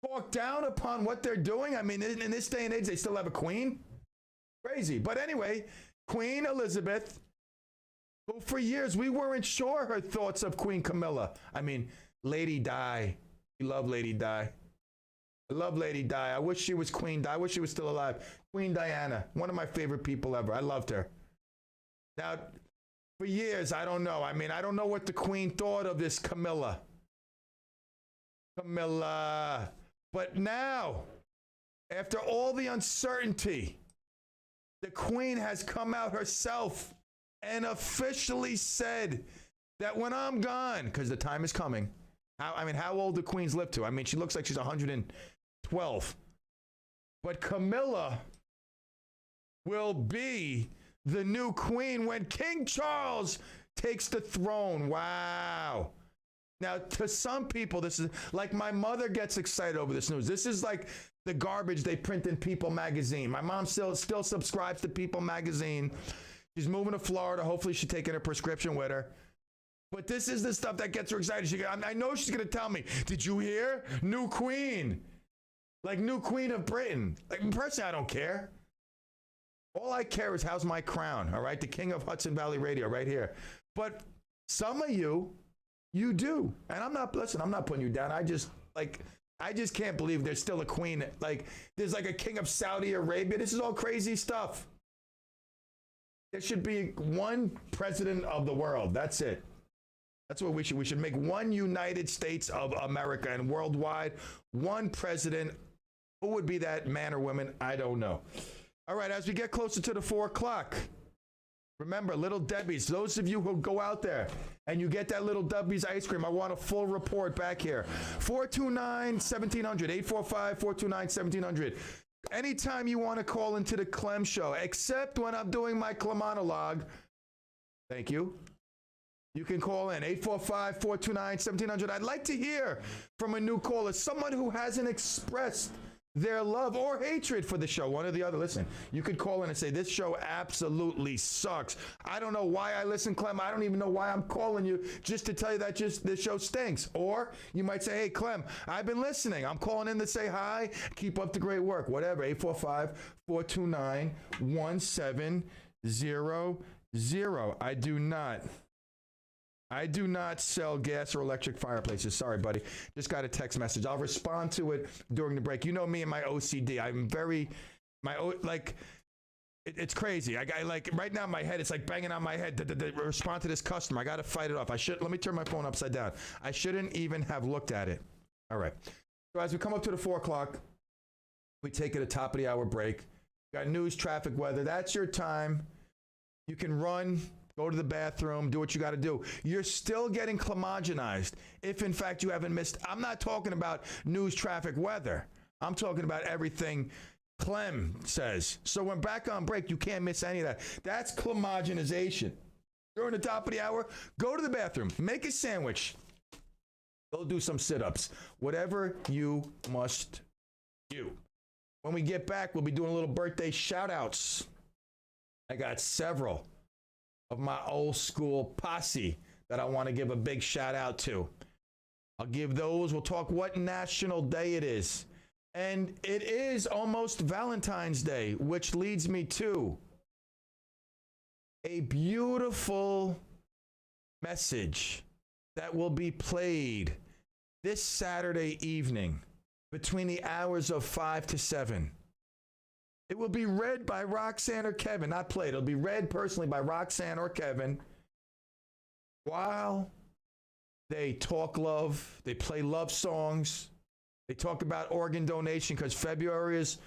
talk down upon what they're doing? I mean, in this day and age, they still have a queen? Crazy. But anyway, Queen Elizabeth, who for years we weren't sure her thoughts of Queen Camilla. I mean, Lady Di. We love Lady Di. I love Lady Di. I wish she was Queen Di. I wish she was still alive. Queen Diana, one of my favorite people ever. I loved her. Now, for years, I don't know. I mean, I don't know what the Queen thought of this Camilla. But now, after all the uncertainty, the Queen has come out herself and officially said that when I'm gone, because the time is coming, how old do queens live to? I mean, she looks like she's 112. But Camilla will be the new queen when King Charles takes the throne. Wow. Now, to some people, this is like my mother gets excited over this news. This is like the garbage they print in People magazine. My mom still subscribes to People magazine. She's moving to Florida. Hopefully she's taking her prescription with her. But this is the stuff that gets her excited. I know she's going to tell me, did you hear? New queen. Like new queen of Britain. Like, personally, I don't care. All I care is how's my crown, all right? The king of Hudson Valley Radio right here. But some of you do. And I'm not putting you down. I just can't believe there's still a queen. Like, there's like a king of Saudi Arabia. This is all crazy stuff. There should be one president of the world. That's it. That's what we should make one United States of America, and worldwide, one president. Who would be that man or woman? I don't know. All right, as we get closer to the 4 o'clock, remember, Little Debbie's. Those of you who go out there and you get that Little Debbie's ice cream, I want a full report back here. 429-1700, 845-429-1700. Anytime you want to call into the Clem Show, except when I'm doing my Clem monologue, thank you. You can call in, 845-429-1700. I'd like to hear from a new caller, someone who hasn't expressed their love or hatred for the show, one or the other. Listen, you could call in and say, this show absolutely sucks. I don't know why I listen, Clem. I don't even know why I'm calling you, just to tell you that this show stinks. Or you might say, hey, Clem, I've been listening. I'm calling in to say hi. Keep up the great work. Whatever, 845-429-1700. I do not sell gas or electric fireplaces. Sorry, buddy. Just got a text message. I'll respond to it during the break. You know me and my OCD. It's crazy. I like right now in my head, it's like banging on my head to respond to this customer. I got to fight it off. Let me turn my phone upside down. I shouldn't even have looked at it. All right. So as we come up to the 4 o'clock, we take it a top of the hour break. Got news, traffic, weather. That's your time. You can run, go to the bathroom, do what you got to do. You're still getting clemogenized if, in fact, you haven't missed. I'm not talking about news, traffic, weather. I'm talking about everything Clem says. So when back on break, you can't miss any of that. That's clemogenization. During the top of the hour, go to the bathroom, make a sandwich, go do some sit-ups, whatever you must do. When we get back, we'll be doing a little birthday shout-outs. I got several of my old school posse that I want to give a big shout out to. I'll give those. We'll talk what national day it is. And it is almost Valentine's Day, which leads me to a beautiful message that will be played this Saturday evening between the hours of 5 to 7. It will be read by Roxanne or Kevin, not played. It'll be read personally by Roxanne or Kevin while they talk love, they play love songs, they talk about organ donation, because February is,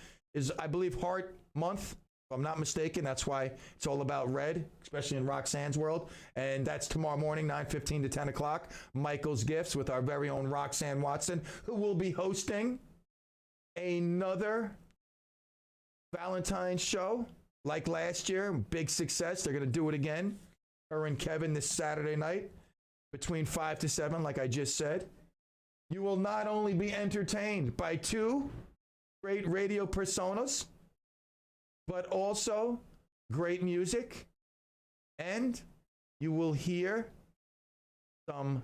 I believe, Heart Month, if I'm not mistaken. That's why it's all about red, especially in Roxanne's world. And that's tomorrow morning, 9:15 to 10 o'clock. Michael's Gifts with our very own Roxanne Watson, who will be hosting another Valentine's show, like last year, big success. They're going to do it again. Her and Kevin this Saturday night between 5 to 7, like I just said. You will not only be entertained by two great radio personas, but also great music, and you will hear some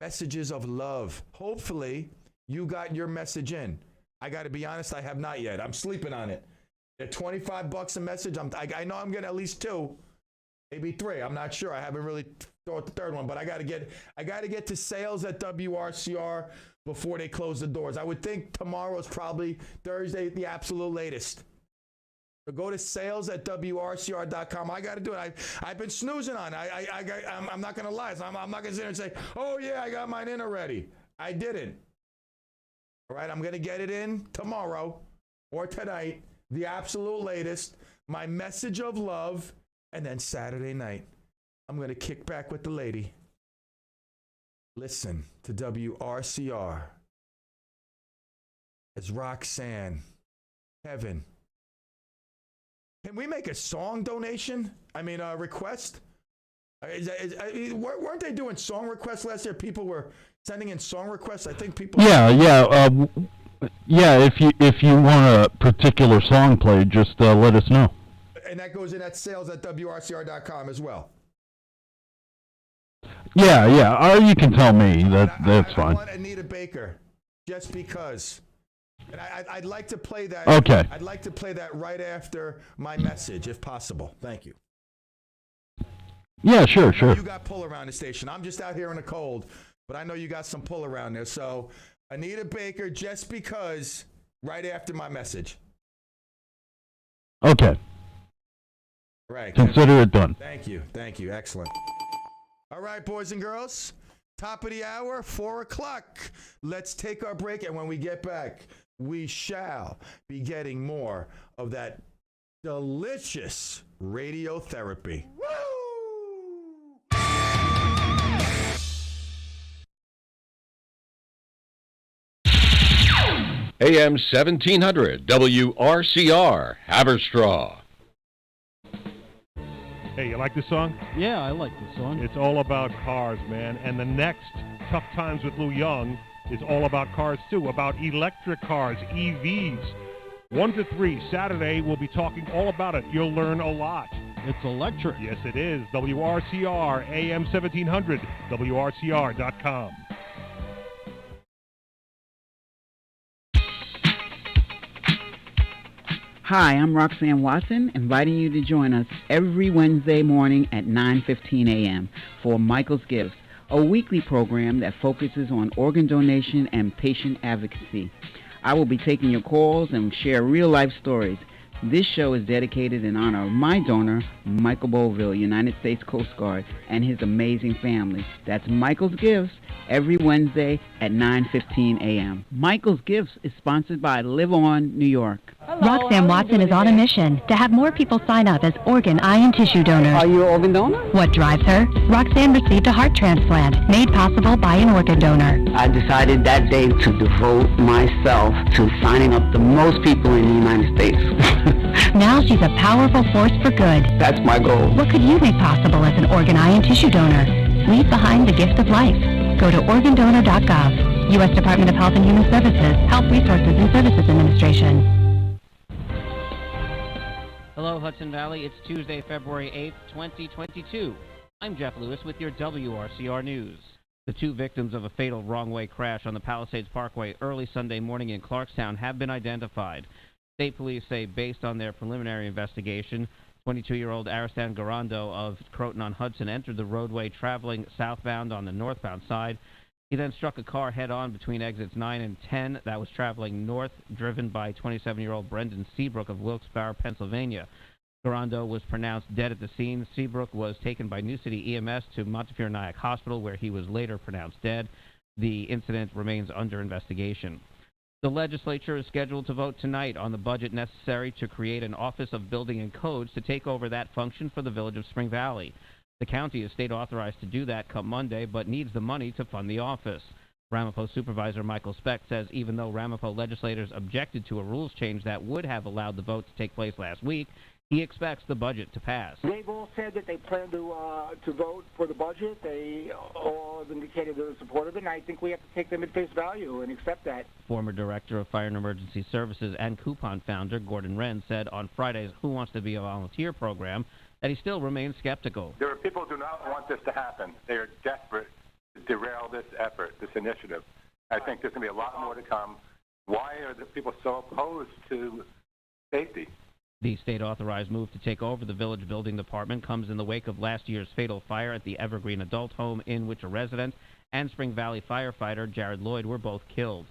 messages of love. Hopefully, you got your message in. I got to be honest, I have not yet. I'm sleeping on it. They're $25 a message. I know I'm getting at least 2, maybe 3. I'm not sure. I haven't really thought the third one, but I got to get to sales at WRCR before they close the doors. I would think tomorrow's probably Thursday at the absolute latest. So go to sales at WRCR.com. I got to do it. I've been snoozing on it. I'm not going to lie. I'm not going to sit there and say, oh, yeah, I got mine in already. I didn't. All right, I'm going to get it in tomorrow or tonight, the absolute latest, my message of love, and then Saturday night, I'm going to kick back with the lady. Listen to WRCR as Roxanne, Kevin. Can we make a song donation? Request? Weren't they doing song requests last year? People were sending in song requests. I think people. Yeah. If you want a particular song played, just let us know. And that goes in at sales at WRCR.com as well. Yeah. Or you can tell me. That's fine. I want Anita Baker, just because. And I'd like to play that. Okay. I'd like to play that right after my message, if possible. Thank you. Yeah, sure. You got pull around the station. I'm just out here in the cold, but I know you got some pull around there. So Anita Baker, just because, right after my message. Okay. Right. Consider it done. Thank you. Excellent. All right, boys and girls. Top of the hour, 4 o'clock. Let's take our break, and when we get back, we shall be getting more of that delicious radiotherapy. AM 1700 WRCR Haverstraw. Hey, you like this song? Yeah, I like this song. It's all about cars, man. And the next Tough Times with Lou Young is all about cars, too, about electric cars, EVs. 1 to 3, Saturday, we'll be talking all about it. You'll learn a lot. It's electric. Yes, it is. WRCR, AM 1700, WRCR.com. Hi, I'm Roxanne Watson, inviting you to join us every Wednesday morning at 9:15 a.m. for Michael's Gifts, a weekly program that focuses on organ donation and patient advocacy. I will be taking your calls and share real-life stories. This show is dedicated in honor of my donor, Michael Boville, United States Coast Guard, and his amazing family. That's Michael's Gifts, every Wednesday at 9:15 a.m. Michael's Gifts is sponsored by Live On New York. Roxanne Watson is on a mission to have more people sign up as organ, eye, and tissue donors. Are you an organ donor? What drives her? Roxanne received a heart transplant made possible by an organ donor. I decided that day to devote myself to signing up the most people in the United States. Now she's a powerful force for good. That's my goal. What could you make possible as an organ, eye, and tissue donor? Leave behind the gift of life. Go to organdonor.gov. U.S. Department of Health and Human Services, Health Resources and Services Administration. Hello, Hudson Valley. It's Tuesday, February 8th, 2022. I'm Jeff Lewis with your WRCR News. The 2 victims of a fatal wrong-way crash on the Palisades Parkway early Sunday morning in Clarkstown have been identified. State police say, based on their preliminary investigation, 22-year-old Aristan Garando of Croton-on-Hudson entered the roadway traveling southbound on the northbound side. He then struck a car head-on between exits 9 and 10 that was traveling north, driven by 27-year-old Brendan Seabrook of Wilkes-Barre, Pennsylvania. Garando was pronounced dead at the scene. Seabrook was taken by New City EMS to Montefiore Nyack Hospital, where he was later pronounced dead. The incident remains under investigation. The legislature is scheduled to vote tonight on the budget necessary to create an Office of Building and Codes to take over that function for the village of Spring Valley. The county is state authorized to do that come Monday, but needs the money to fund the office. Ramapo Supervisor Michael Speck says even though Ramapo legislators objected to a rules change that would have allowed the vote to take place last week, he expects the budget to pass. They've all said that they plan to vote for the budget. They all have indicated they're supportive, and I think we have to take them at face value and accept that. Former Director of Fire and Emergency Services and Coupon founder Gordon Wren said on Friday's Who Wants to Be a Volunteer program that he still remains skeptical. There are people who do not want this to happen. They are desperate to derail this effort, this initiative. I think there's going to be a lot more to come. Why are the people so opposed to safety? The state-authorized move to take over the Village Building Department comes in the wake of last year's fatal fire at the Evergreen Adult Home in which a resident and Spring Valley firefighter Jared Lloyd were both killed.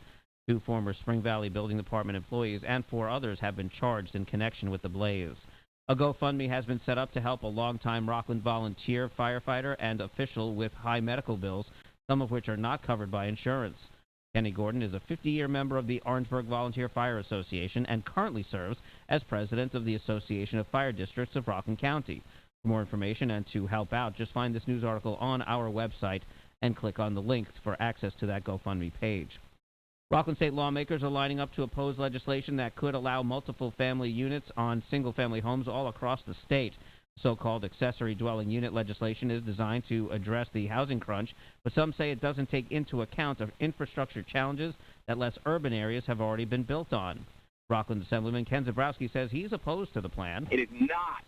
2 former Spring Valley Building Department employees and 4 others have been charged in connection with the blaze. A GoFundMe has been set up to help a longtime Rockland volunteer firefighter and official with high medical bills, some of which are not covered by insurance. Kenny Gordon is a 50-year member of the Orangeburg Volunteer Fire Association and currently serves as president of the Association of Fire Districts of Rockland County. For more information and to help out, just find this news article on our website and click on the link for access to that GoFundMe page. Rockland state lawmakers are lining up to oppose legislation that could allow multiple family units on single-family homes all across the state. So-called accessory dwelling unit legislation is designed to address the housing crunch, but some say it doesn't take into account of infrastructure challenges that less urban areas have already been built on. Rockland Assemblyman Ken Zabrowski says he's opposed to the plan. It is not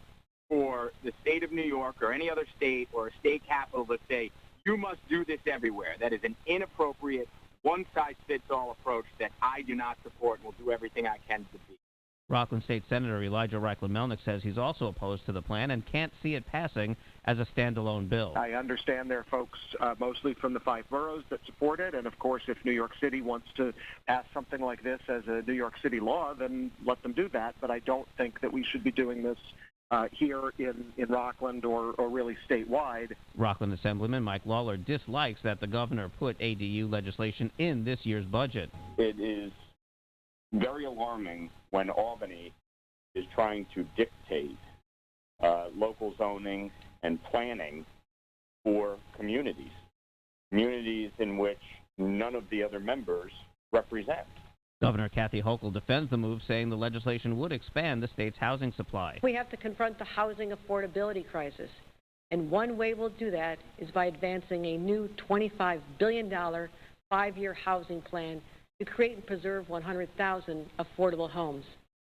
for the state of New York or any other state or a state capital to say, you must do this everywhere. That is an inappropriate, one-size-fits-all approach that I do not support and will do everything I can to be. Rockland State Senator Elijah Reichlin-Melnick says he's also opposed to the plan and can't see it passing as a standalone bill. I understand there are folks mostly from the 5 boroughs that support it, and of course if New York City wants to pass something like this as a New York City law, then let them do that, but I don't think that we should be doing this here in Rockland or really statewide. Rockland Assemblyman Mike Lawler dislikes that the governor put ADU legislation in this year's budget. It is very alarming when Albany is trying to dictate local zoning and planning for communities in which none of the other members represent. Governor Kathy Hochul defends the move, saying the legislation would expand the state's housing supply. We have to confront the housing affordability crisis, and one way we'll do that is by advancing a new $25 billion 5-year housing plan to create and preserve 100,000 affordable homes,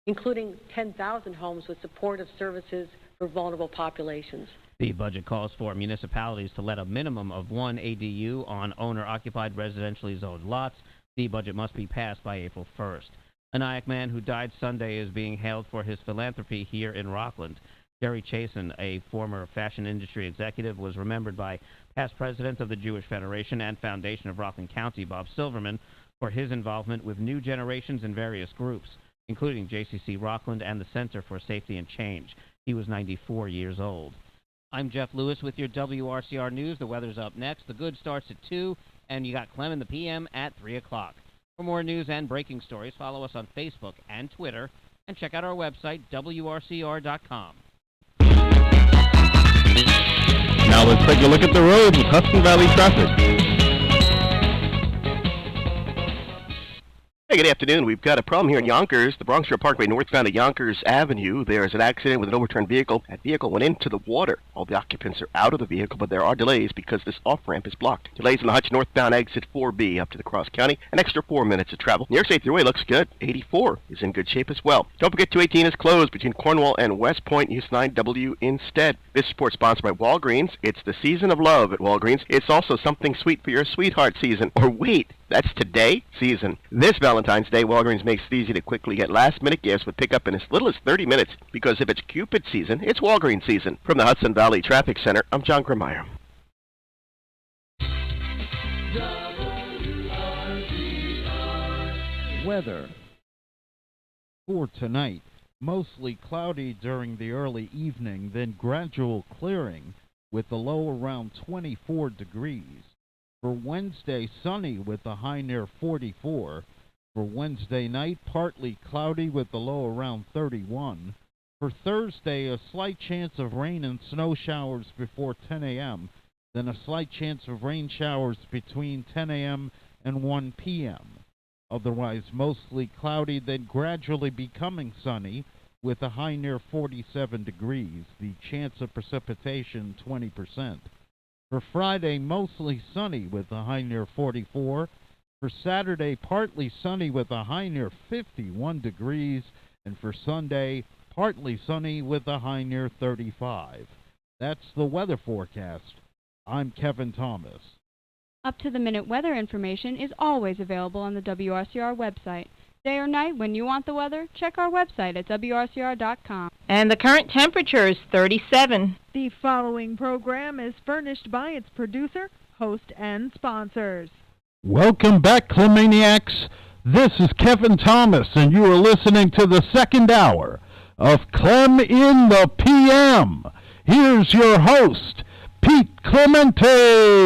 including 10,000 homes with supportive services for vulnerable populations. The budget calls for municipalities to let a minimum of 1 ADU on owner-occupied residentially zoned lots. The budget must be passed by April 1st. A Nyack man who died Sunday is being hailed for his philanthropy here in Rockland. Jerry Chasen, a former fashion industry executive, was remembered by past president of the Jewish Federation and Foundation of Rockland County, Bob Silverman, for his involvement with new generations in various groups, including JCC Rockland and the Center for Safety and Change. He was 94 years old. I'm Jeff Lewis with your WRCR News. The weather's up next. The good starts at 2, and you got Clem in the PM at 3 o'clock. For more news and breaking stories, follow us on Facebook and Twitter, and check out our website, WRCR.com. Now let's take a look at the road with Hudson Valley traffic. Hey, good afternoon. We've got a problem here in Yonkers, the Bronx River Parkway northbound of Yonkers Avenue. There is an accident with an overturned vehicle. That vehicle went into the water. All the occupants are out of the vehicle, but there are delays because this off-ramp is blocked. Delays on the Hutch northbound exit 4B up to the Cross County. An extra 4 minutes of travel. New York State Thruway looks good. 84 is in good shape as well. Don't forget 218 is closed between Cornwall and West Point. Use 9W instead. This report sponsored by Walgreens. It's the season of love at Walgreens. It's also something sweet for your sweetheart season. Or wait, that's today season. This Valentine's Day, Walgreens makes it easy to quickly get last-minute gifts with pickup in as little as 30 minutes. Because if it's Cupid season, it's Walgreens season. From the Hudson Valley Traffic Center, I'm John Grimeyer. Weather for tonight. Mostly cloudy during the early evening, then gradual clearing with the low around 24 degrees. For Wednesday, sunny with a high near 44. For Wednesday night, partly cloudy with the low around 31. For Thursday, a slight chance of rain and snow showers before 10 a.m., then a slight chance of rain showers between 10 a.m. and 1 p.m. Otherwise mostly cloudy, then gradually becoming sunny with a high near 47 degrees. The chance of precipitation 20%. For Friday, mostly sunny with a high near 44. For Saturday, partly sunny with a high near 51 degrees. And for Sunday, partly sunny with a high near 35. That's the weather forecast. I'm Kevin Thomas. Up-to-the-minute weather information is always available on the WRCR website. Day or night, when you want the weather, check our website at WRCR.com. And the current temperature is 37. The following program is furnished by its producer, host, and sponsors. Welcome back, Clemaniacs. This is Kevin Thomas, and you are listening to the second hour of Clem in the PM. Here's your host, Pete Clemente.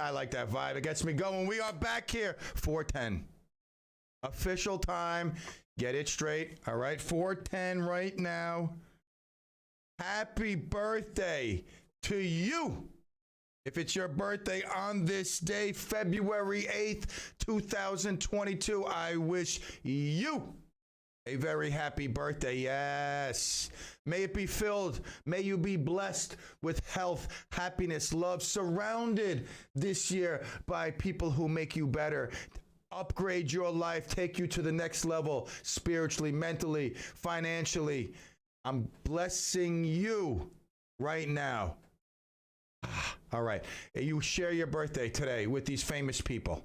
I like that vibe. It gets me going. We are back here, 4:10. Official time. Get it straight. All right, 4:10 right now. Happy birthday to you. If it's your birthday on this day, February 8th, 2022, I wish you a very happy birthday. Yes. May it be filled. May you be blessed with health, happiness, love, surrounded this year by people who make you better. Upgrade your life, take you to the next level, spiritually, mentally, financially. I'm blessing you right now. All right. You share your birthday today with these famous people.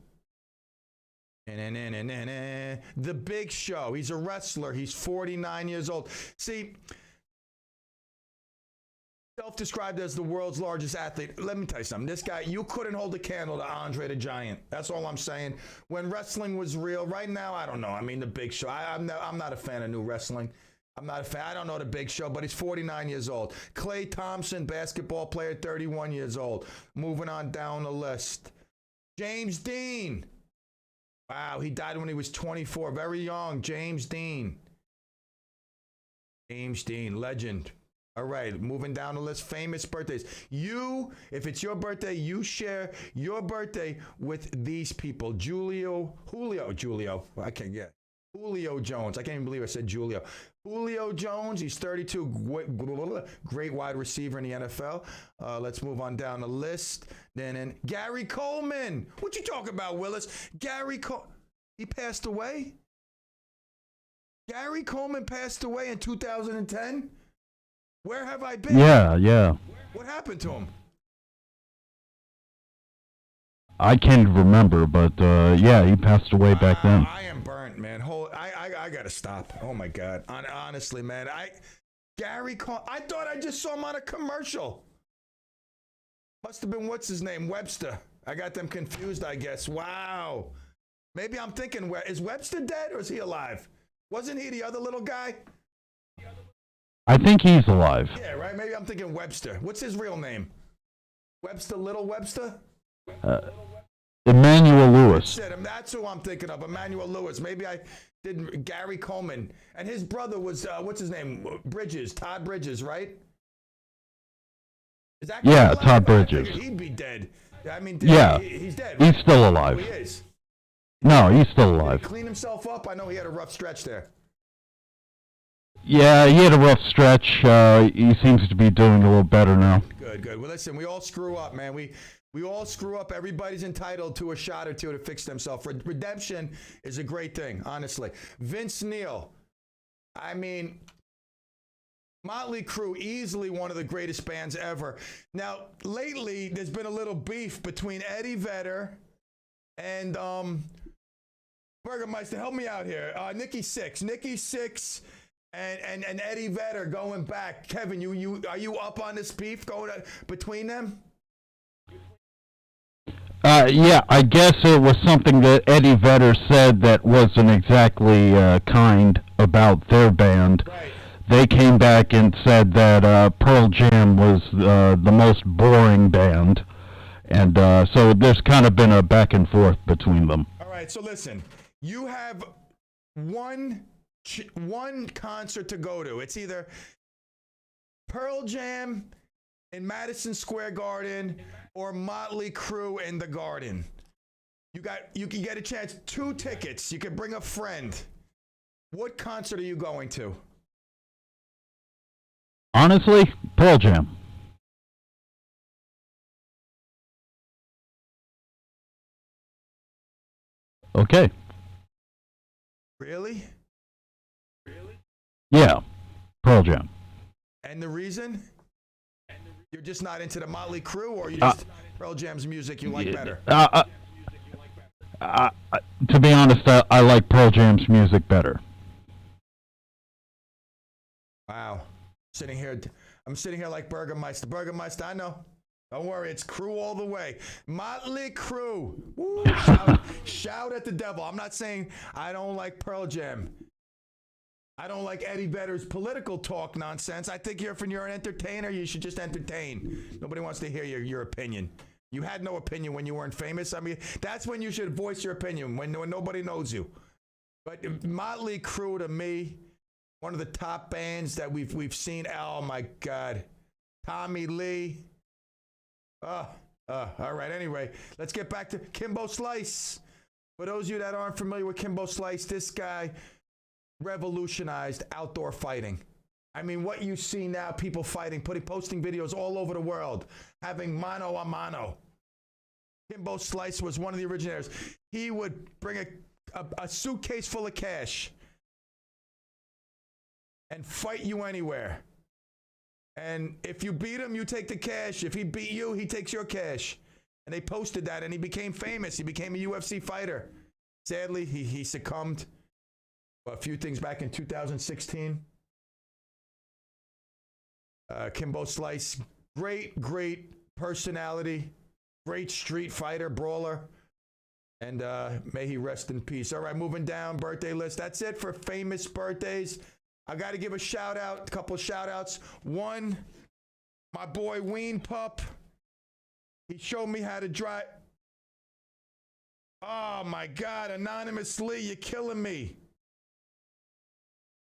The Big Show. He's a wrestler. He's 49 years old. See, self-described as the world's largest athlete. Let me tell you something. This guy, you couldn't hold a candle to Andre the Giant. That's all I'm saying. When wrestling was real, right now, I don't know. I mean, The Big Show. I'm not a fan of new wrestling. I'm not a fan. I don't know The Big Show, but he's 49 years old. Klay Thompson, basketball player, 31 years old. Moving on down the list. James Dean. Wow, he died when he was 24. Very young. James Dean. James Dean, legend. All right, moving down the list, famous birthdays. You, if it's your birthday, you share your birthday with these people. Julio Jones. I can't even believe I said Julio. Julio Jones, he's 32, great wide receiver in the NFL. Let's move on down the list. Then Gary Coleman. What you talking about, Willis? He passed away? Gary Coleman passed away in 2010? Where have I been? Yeah. What happened to him? I can't remember, but yeah, he passed away back then. I am burnt, man. I gotta stop. Oh my God. Honestly, man. Gary Coleman. I thought I just saw him on a commercial. Must have been what's his name, Webster. I got them confused, I guess. Wow. Maybe I'm thinking, is Webster dead or is he alive? Wasn't he the other little guy? I think he's alive. Yeah, right? Maybe I'm thinking Webster. What's his real name? Webster, Little Webster? Emmanuel Lewis. That's who I'm thinking of, Emmanuel Lewis. Maybe I did Gary Coleman. And his brother was, what's his name? Todd Bridges, right? Is that Todd Bridges. He'd be dead. I mean, Yeah. he's dead. He's right? still alive. Oh, he is. No, he's still Did alive. he clean himself up? I know he had a rough stretch there. Yeah, he had a rough stretch. He seems to be doing a little better now. Good. Well, listen, we all screw up, man. We all screw up. Everybody's entitled to a shot or two to fix themselves. Redemption is a great thing, honestly. Vince Neil, I mean, Motley Crue, easily one of the greatest bands ever. Now, lately, there's been a little beef between Eddie Vedder and Burgermeister. Help me out here. Nikki Sixx and Eddie Vedder going back. Kevin, you are you up on this beef between them? Yeah, I guess it was something that Eddie Vedder said that wasn't exactly kind about their band. Right. They came back and said that Pearl Jam was the most boring band. And so there's kind of been a back and forth between them. All right, so listen. You have one concert to go to. It's either Pearl Jam in Madison Square Garden or Motley Crue in the Garden. You can get a chance, 2 tickets. You can bring a friend. What concert are you going to? Honestly, Pearl Jam. Okay. Really? Yeah, Pearl Jam. And the reason? You're just not into the Motley Crue, or you just Pearl Jam's music you like better? To be honest, I like Pearl Jam's music better. Wow. I'm sitting here like Burgermeister. Burgermeister, I know. Don't worry, it's Crue all the way. Motley Crue. Woo, shout at the devil. I'm not saying I don't like Pearl Jam. I don't like Eddie Vedder's political talk nonsense. I think if you're an entertainer, you should just entertain. Nobody wants to hear your opinion. You had no opinion when you weren't famous. I mean, that's when you should voice your opinion, when nobody knows you. But Motley Crue, to me, one of the top bands that we've seen. Oh my God, Tommy Lee. All right. Anyway, let's get back to Kimbo Slice. For those of you that aren't familiar with Kimbo Slice, this guy revolutionized outdoor fighting. I mean, what you see now, people fighting, posting videos all over the world, having mano a mano. Kimbo Slice was one of the originators. He would bring a suitcase full of cash and fight you anywhere. And if you beat him, you take the cash. If he beat you, he takes your cash. And they posted that, and he became famous. He became a UFC fighter. Sadly, he succumbed. A few things back in 2016. Kimbo Slice, great personality, great street fighter, brawler. And may he rest in peace. All right, moving down, birthday list. That's it for famous birthdays. I got to give a couple of shout outs. One, my boy Ween Pup. He showed me how to drive. Oh my God, Anonymous Lee, you're killing me.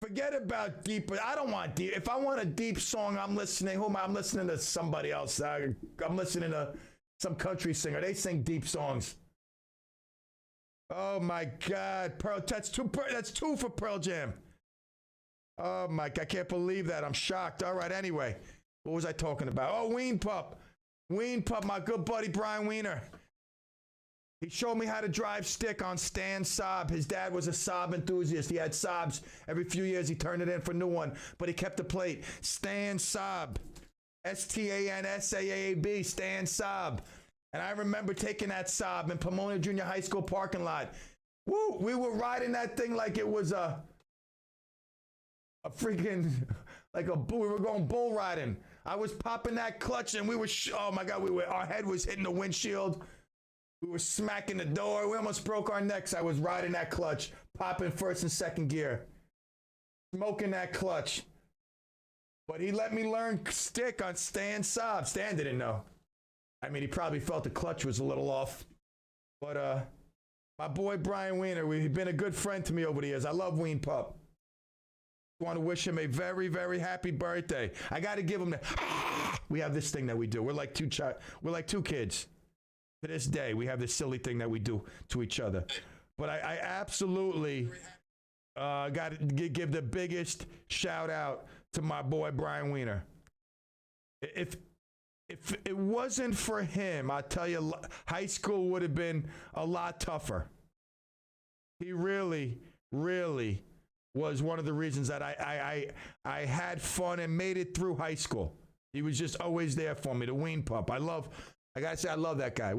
Forget about deep. I don't want deep. If I want a deep song, I'm listening. I'm listening to somebody else. I'm listening to some country singer. They sing deep songs. Oh my God, that's two for Pearl Jam. Oh my, I can't believe that. I'm shocked. All right, anyway, what was I talking about? Oh, Ween Pup, my good buddy Brian Wiener. He showed me how to drive stick on Stan Saab. His dad was a Saab enthusiast. He had Saabs. Every few years, he turned it in for a new one, but he kept the plate. Stan Saab. S-T-A-N-S-A-A-B, Stan Saab. And I remember taking that Saab in Pomona Junior High School parking lot. Woo, we were riding that thing like it was a freaking, we were going bull riding. I was popping that clutch and we were, oh my God, our head was hitting the windshield. We were smacking the door. We almost broke our necks. I was riding that clutch, popping first and second gear, smoking that clutch. But he let me learn stick on Stan Saab. Stan didn't know. I mean, he probably felt the clutch was a little off. But my boy Brian Wiener, he's been a good friend to me over the years. I love Ween Pup. I want to wish him a very, very happy birthday. I got to give him we have this thing that we do. We're like two kids. To this day, we have this silly thing that we do to each other. But I absolutely got to give the biggest shout out to my boy Brian Wiener. If it wasn't for him, I tell you, high school would have been a lot tougher. He really, really was one of the reasons that I had fun and made it through high school. He was just always there for me, the Ween pup. I gotta say, I love that guy.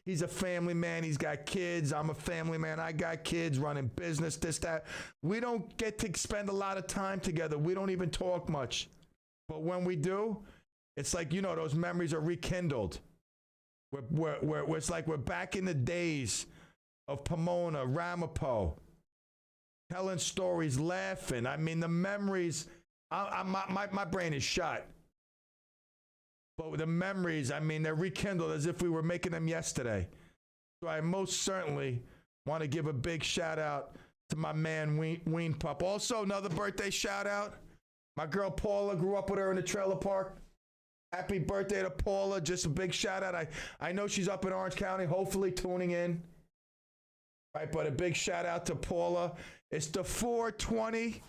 He's a family man. He's got kids. I'm a family man. I got kids, running business, this, that. We don't get to spend a lot of time together. We don't even talk much. But when we do, it's like, those memories are rekindled. It's like we're back in the days of Pomona, Ramapo, telling stories, laughing. I mean, the memories, my brain is shot. But the memories, I mean, they're rekindled as if we were making them yesterday. So I most certainly want to give a big shout out to my man, Ween Pup. Also, another birthday shout out. My girl Paula, grew up with her in the trailer park. Happy birthday to Paula. Just a big shout out. I know she's up in Orange County, hopefully tuning in. Right, but a big shout out to Paula. It's the 4:20.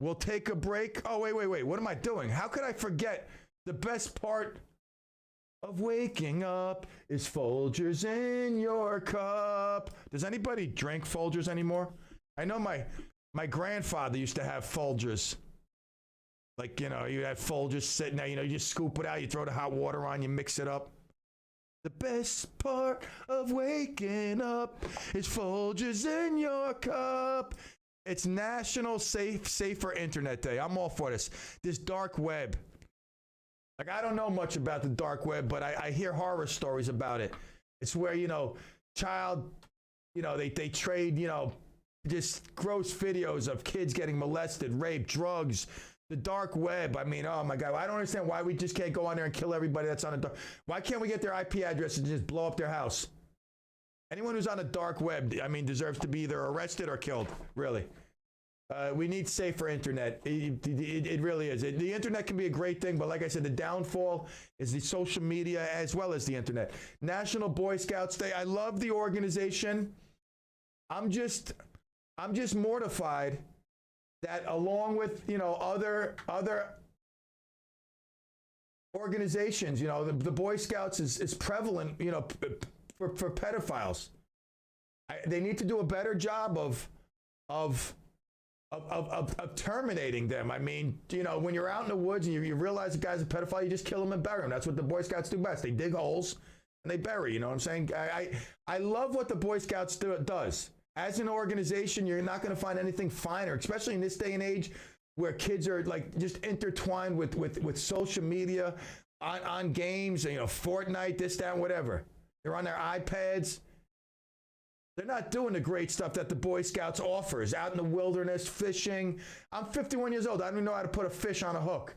We'll take a break. Oh, wait. What am I doing? How could I forget the best part of waking up is Folgers in your cup? Does anybody drink Folgers anymore? I know my grandfather used to have Folgers. Like, you have Folgers sitting there, you just scoop it out, you throw the hot water on, you mix it up. The best part of waking up is Folgers in your cup. It's National Safer Internet Day. I'm all for this. This dark web. Like, I don't know much about the dark web, but I hear horror stories about it. It's where, they trade, just gross videos of kids getting molested, raped, drugs. The dark web. I mean, oh my God. I don't understand why we just can't go on there and kill everybody that's on the dark. Why can't we get their IP address and just blow up their house? Anyone who's on the dark web, I mean, deserves to be either arrested or killed, really. We need safer internet. It really is. The internet can be a great thing, but like I said, the downfall is the social media as well as the internet. National Boy Scouts Day. I love the organization. I'm just mortified that along with, other organizations, the Boy Scouts is prevalent, for pedophiles. They need to do a better job of terminating them. I mean, when you're out in the woods and you realize the guy's a pedophile, you just kill him and bury him. That's what the Boy Scouts do best. They dig holes and they bury, you know what I'm saying? I love what the Boy Scouts does. As an organization, you're not going to find anything finer, especially in this day and age where kids are like just intertwined with social media, on games, Fortnite, this, that, whatever. They're on their iPads. They're not doing the great stuff that the Boy Scouts offers, out in the wilderness, fishing. I'm 51 years old. I don't even know how to put a fish on a hook.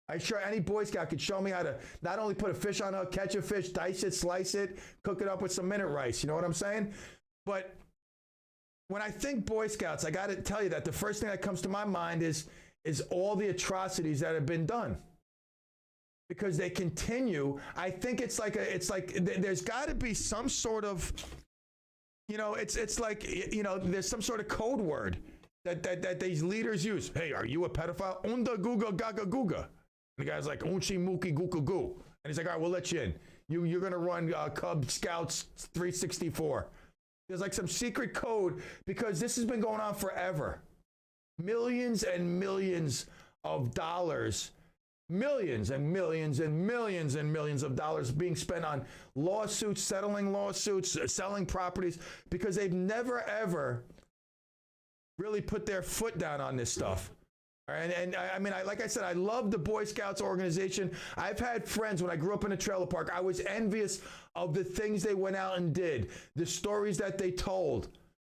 I'm sure any Boy Scout could show me how to not only put a fish on a hook, catch a fish, dice it, slice it, cook it up with some minute rice. You know what I'm saying? But when I think Boy Scouts, I got to tell you that the first thing that comes to my mind is all the atrocities that have been done. Because they continue. I think it's like there's got to be some sort of, it's like, there's some sort of code word that these leaders use. Hey, are you a pedophile? Unda guga gaga guga. And the guy's like, unchi muki guka goo. And he's like, all right, we'll let you in. You're going to run Cub Scouts 364. There's like some secret code because this has been going on forever. Millions and millions of dollars, millions and millions and millions and millions of dollars being spent on lawsuits, settling lawsuits, selling properties, because they've never, ever really put their foot down on this stuff. And I mean, like I said, I love the Boy Scouts organization. I've had friends when I grew up in a trailer park. I was envious of the things they went out and did, the stories that they told.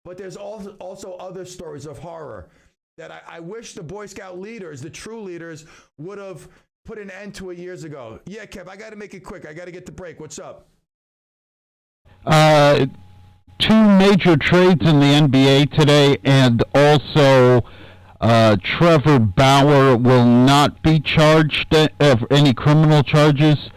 But there's also other stories of horror that I wish the Boy Scout leaders, the true leaders, would have put an end to it years ago. Yeah, Kev, I got to make it quick. I got to get the break. What's up? Two major trades in the NBA today, and also Trevor Bauer will not be charged of any criminal charges.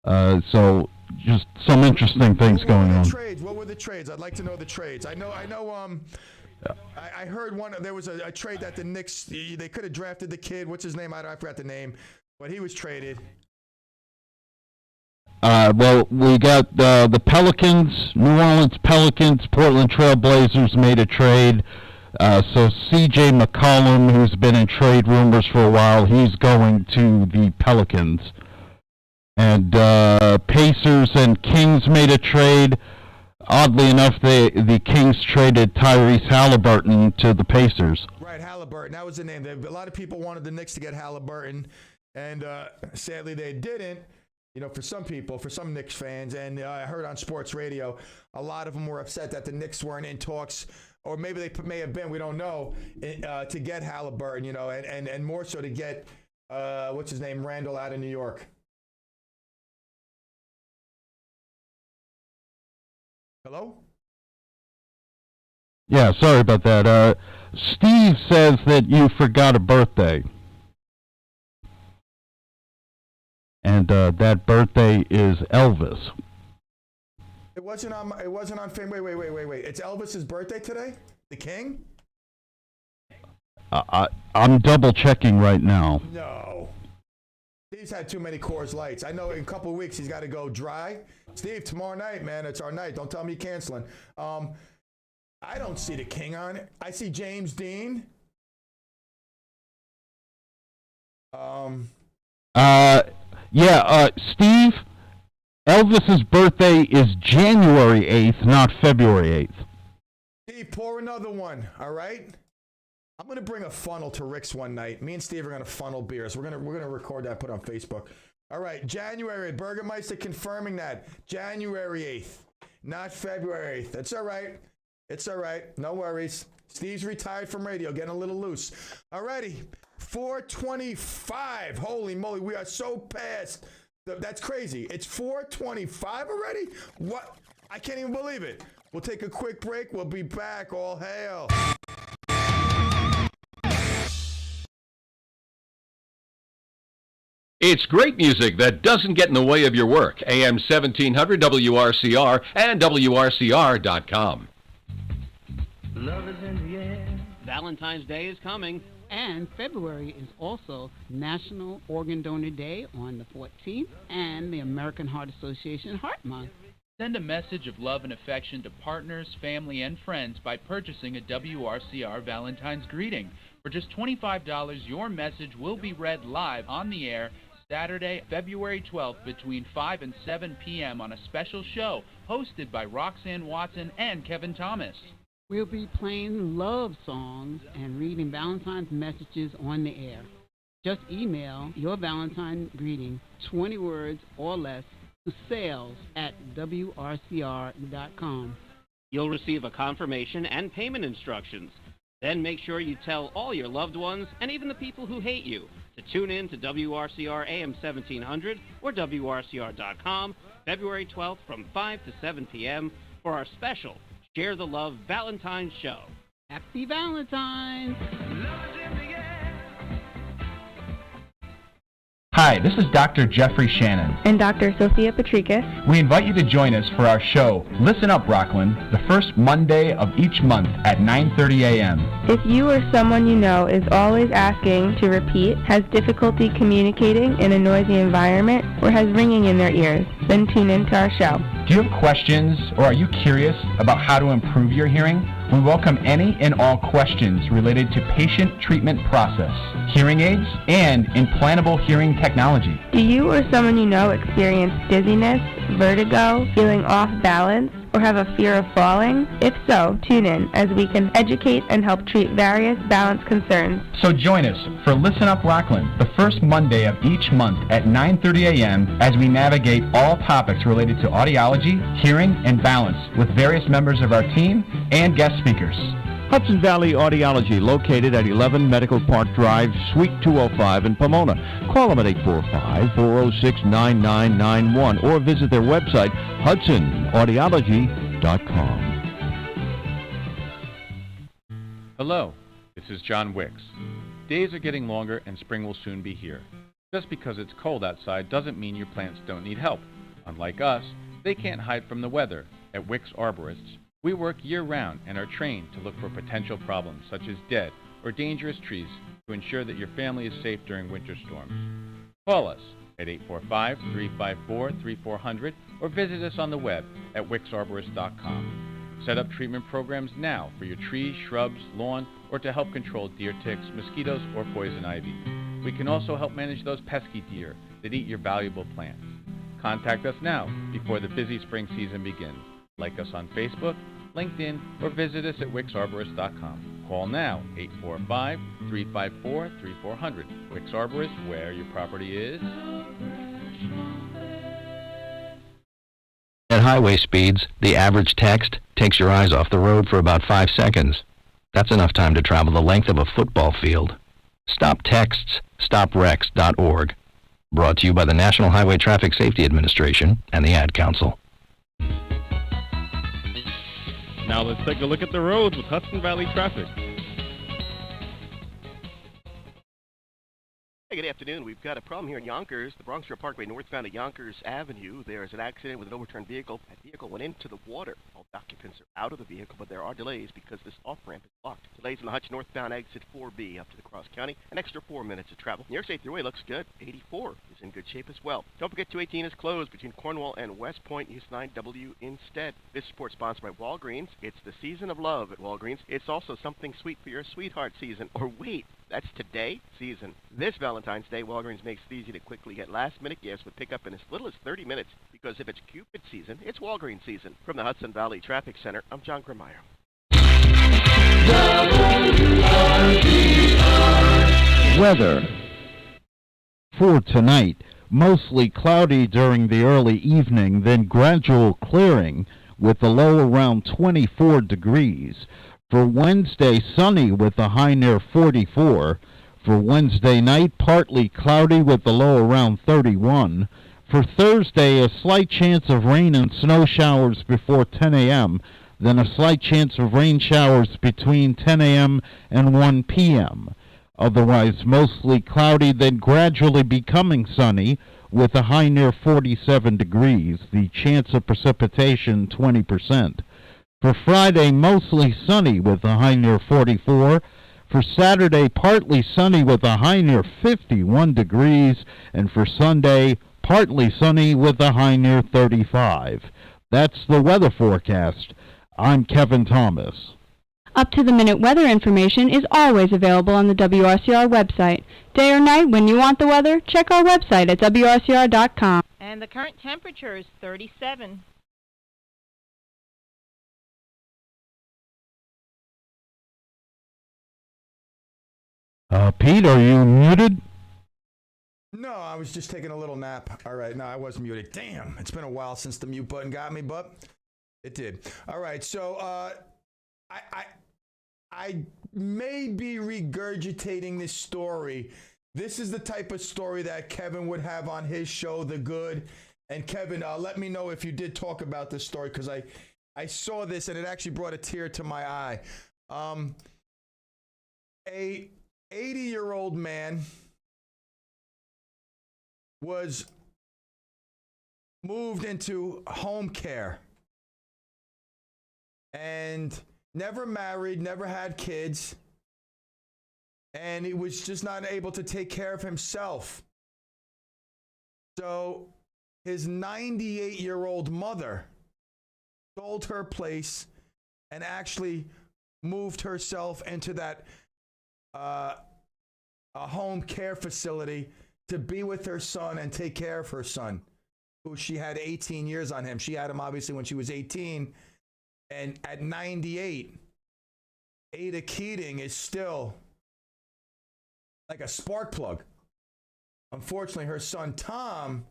So just some interesting things going on. Trades. What were the trades? I'd like to know the trades. I know. I heard one. There was a trade that the Knicks. They could have drafted the kid. What's his name? I forgot the name, but he was traded. Well, we got the Pelicans, New Orleans Pelicans, Portland Trail Blazers made a trade. So C.J. McCollum, who's been in trade rumors for a while, he's going to the Pelicans. And Pacers and Kings made a trade. Oddly enough, the Kings traded Tyrese Halliburton to the Pacers. Right, Halliburton. That was the name. A lot of people wanted the Knicks to get Halliburton, and sadly they didn't. For some people, for some Knicks fans, and I heard on sports radio, a lot of them were upset that the Knicks weren't in talks, or maybe they may have been, we don't know, to get Halliburton, and more so to get, what's his name, Randall out of New York. Hello? Yeah, sorry about that. Steve says that you forgot a birthday. And that birthday is Elvis. It wasn't on Fame. Wait. It's Elvis's birthday today? The King? I'm double checking right now. No. Steve's had too many Coors Lights. I know in a couple of weeks he's got to go dry. Steve, tomorrow night, man, it's our night. Don't tell me you're canceling. I don't see the King on it. I see James Dean. Steve, Elvis's birthday is January 8th, not February 8th. Steve, pour another one, all right? I'm going to bring a funnel to Rick's one night. Me and Steve are going to funnel beers. We're going to record that, put on Facebook. All right, January. Burgermeister confirming that. January 8th, not February 8th. It's all right. It's all right. No worries. Steve's retired from radio, getting a little loose. All righty. 4:25. Holy moly, we are so past. That's crazy. It's 4:25 already? What? I can't even believe it. We'll take a quick break. We'll be back. All hail. It's great music that doesn't get in the way of your work. AM 1700 WRCR and WRCR.com. Love is in the air. Valentine's Day is coming. And February is also National Organ Donor Day on the 14th and the American Heart Association Heart Month. Send a message of love and affection to partners, family, and friends by purchasing a WRCR Valentine's greeting. For just $25, your message will be read live on the air Saturday, February 12th between 5 and 7 p.m. on a special show hosted by Roxanne Watson and Kevin Thomas. We'll be playing love songs and reading Valentine's messages on the air. Just email your Valentine greeting, 20 words or less, to sales@WRCR.com. You'll receive a confirmation and payment instructions. Then make sure you tell all your loved ones and even the people who hate you to tune in to WRCR AM 1700 or WRCR.com February 12th from 5 to 7 p.m. for our special Share the Love Valentine's Show. Happy Valentine's! Hi, this is Dr. Jeffrey Shannon. And Dr. Sophia Patricus. We invite you to join us for our show, Listen Up, Rockland, the first Monday of each month at 9:30 a.m. If you or someone you know is always asking to repeat, has difficulty communicating in a noisy environment, or has ringing in their ears, then tune in to our show. Do you have questions, or are you curious about how to improve your hearing? We welcome any and all questions related to patient treatment process, hearing aids, and implantable hearing technology. Do you or someone you know experience dizziness, vertigo, feeling off balance, or have a fear of falling? If so, tune in as we can educate and help treat various balance concerns. So join us for Listen Up Rockland, the first Monday of each month at 9:30 a.m. as we navigate all topics related to audiology, hearing, and balance with various members of our team and guest speakers. Hudson Valley Audiology, located at 11 Medical Park Drive, Suite 205 in Pomona. Call them at 845-406-9991 or visit their website, hudsonaudiology.com. Hello, this is John Wicks. Days are getting longer and spring will soon be here. Just because it's cold outside doesn't mean your plants don't need help. Unlike us, They can't hide from the weather. At Wicks Arborists, we work year-round and are trained to look for potential problems such as dead or dangerous trees to ensure that your family is safe during winter storms. Call us at 845-354-3400 or visit us on the web at wicksarborist.com. Set up treatment programs now for your trees, shrubs, lawn, or to help control deer ticks, mosquitoes, or poison ivy. We can also help manage those pesky deer that eat your valuable plants. Contact us now before the busy spring season begins. Like us on Facebook, LinkedIn, or visit us at wicksarborist.com. Call now, 845-354-3400. Wicks Arborist, where your property is. At highway speeds, the average text takes your eyes off the road for about 5 seconds. That's enough time to travel the length of a football field. Stop texts, stopwrecks.org. Brought to you by the National Highway Traffic Safety Administration and the Ad Council. Now let's take a look at the roads with Hudson Valley traffic. Hey, good afternoon. We've got a problem here in Yonkers, the Bronx River Parkway northbound of Yonkers Avenue. There's an accident with an overturned vehicle. That vehicle went into the water. All occupants are out of the vehicle, but there are delays because this off-ramp is blocked. Delays in the Hutch northbound exit 4B up to the Cross County. An extra 4 minutes of travel. New York State Thruway looks good. 84 is in good shape as well. Don't forget 218 is closed between Cornwall and West Point. Use 9W instead. This report sponsored by Walgreens. It's the season of love at Walgreens. It's also something sweet for your sweetheart season. Or wait, that's today season. This Valentine's Day, Walgreens makes it easy to quickly get last-minute gifts with pickup in as little as 30 minutes. Because if it's Cupid season, it's Walgreens season. From the Hudson Valley Traffic Center, I'm John Grimeyer. Weather for tonight, mostly cloudy during the early evening, then gradual clearing with a low around 24 degrees. For Wednesday, sunny with a high near 44. For Wednesday night, partly cloudy with a low around 31. For Thursday, a slight chance of rain and snow showers before 10 a.m., then a slight chance of rain showers between 10 a.m. and 1 p.m. Otherwise, mostly cloudy, then gradually becoming sunny with a high near 47 degrees. The chance of precipitation, 20%. For Friday, mostly sunny with a high near 44. For Saturday, partly sunny with a high near 51 degrees. And for Sunday, partly sunny with a high near 35. That's the weather forecast. I'm Kevin Thomas. Up-to-the-minute weather information is always available on the WRCR website. Day or night, when you want the weather, check our website at WRCR.com. And the current temperature is 37. Pete, are you muted? No, I was just taking a little nap. All right, no, I was muted. Damn, it's been a while since the mute button got me, but it did. All right, so I may be regurgitating this story. This is the type of story that Kevin would have on his show, The Good. And Kevin, let me know if you did talk about this story, because I saw this and it actually brought a tear to my eye. A 80-year-old man was moved into home care and never married, never had kids, and he was just not able to take care of himself. So his 98-year-old mother sold her place and actually moved herself into that a home care facility to be with her son and take care of her son, who she had 18 years on him. She had him obviously when she was 18, and at 98, Ada Keating is still like a spark plug. Unfortunately, her son Tom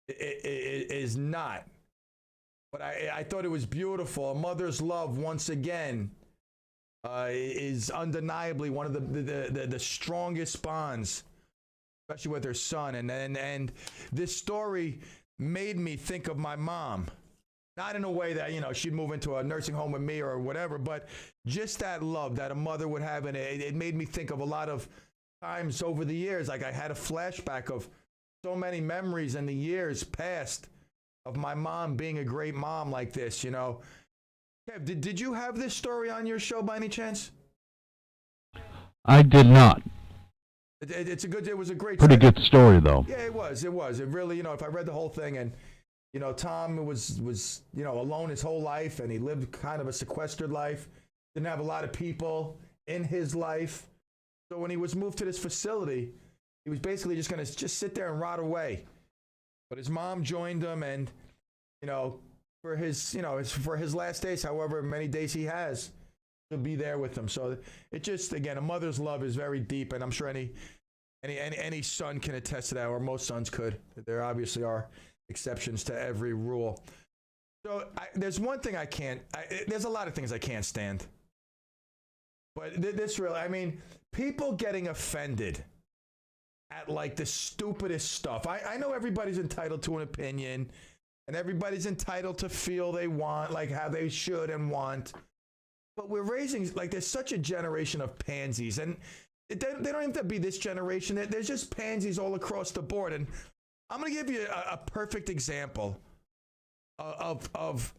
is not. But I thought it was beautiful. A mother's love, once again, is undeniably one of the strongest bonds, especially with her son. And this story made me think of my mom. Not in a way that, she'd move into a nursing home with me or whatever, but just that love that a mother would have. And it made me think of a lot of times over the years. Like I had a flashback of so many memories in the years past of my mom being a great mom like this, you know. Kev, did you have this story on your show by any chance? I did not. It was a great Pretty good story, though. Yeah, it was. It really, you know, if I read the whole thing, and, you know, Tom was, you know, alone his whole life, and he lived kind of a sequestered life, didn't have a lot of people in his life. So when he was moved to this facility, he was basically just going to just sit there and rot away. But his mom joined him, and, you know, for his last days, however many days he has, to be there with him. So it just, again, a mother's love is very deep, and I'm sure any son can attest to that, or most sons could. There obviously are exceptions to every rule. So there's one thing there's a lot of things I can't stand. But this really, I mean, people getting offended at like the stupidest stuff. I know everybody's entitled to an opinion, and everybody's entitled to feel they want, like how they should and want. But we're raising, like, there's such a generation of pansies, and they don't have to be this generation. There's just pansies all across the board. And I'm going to give you a perfect example of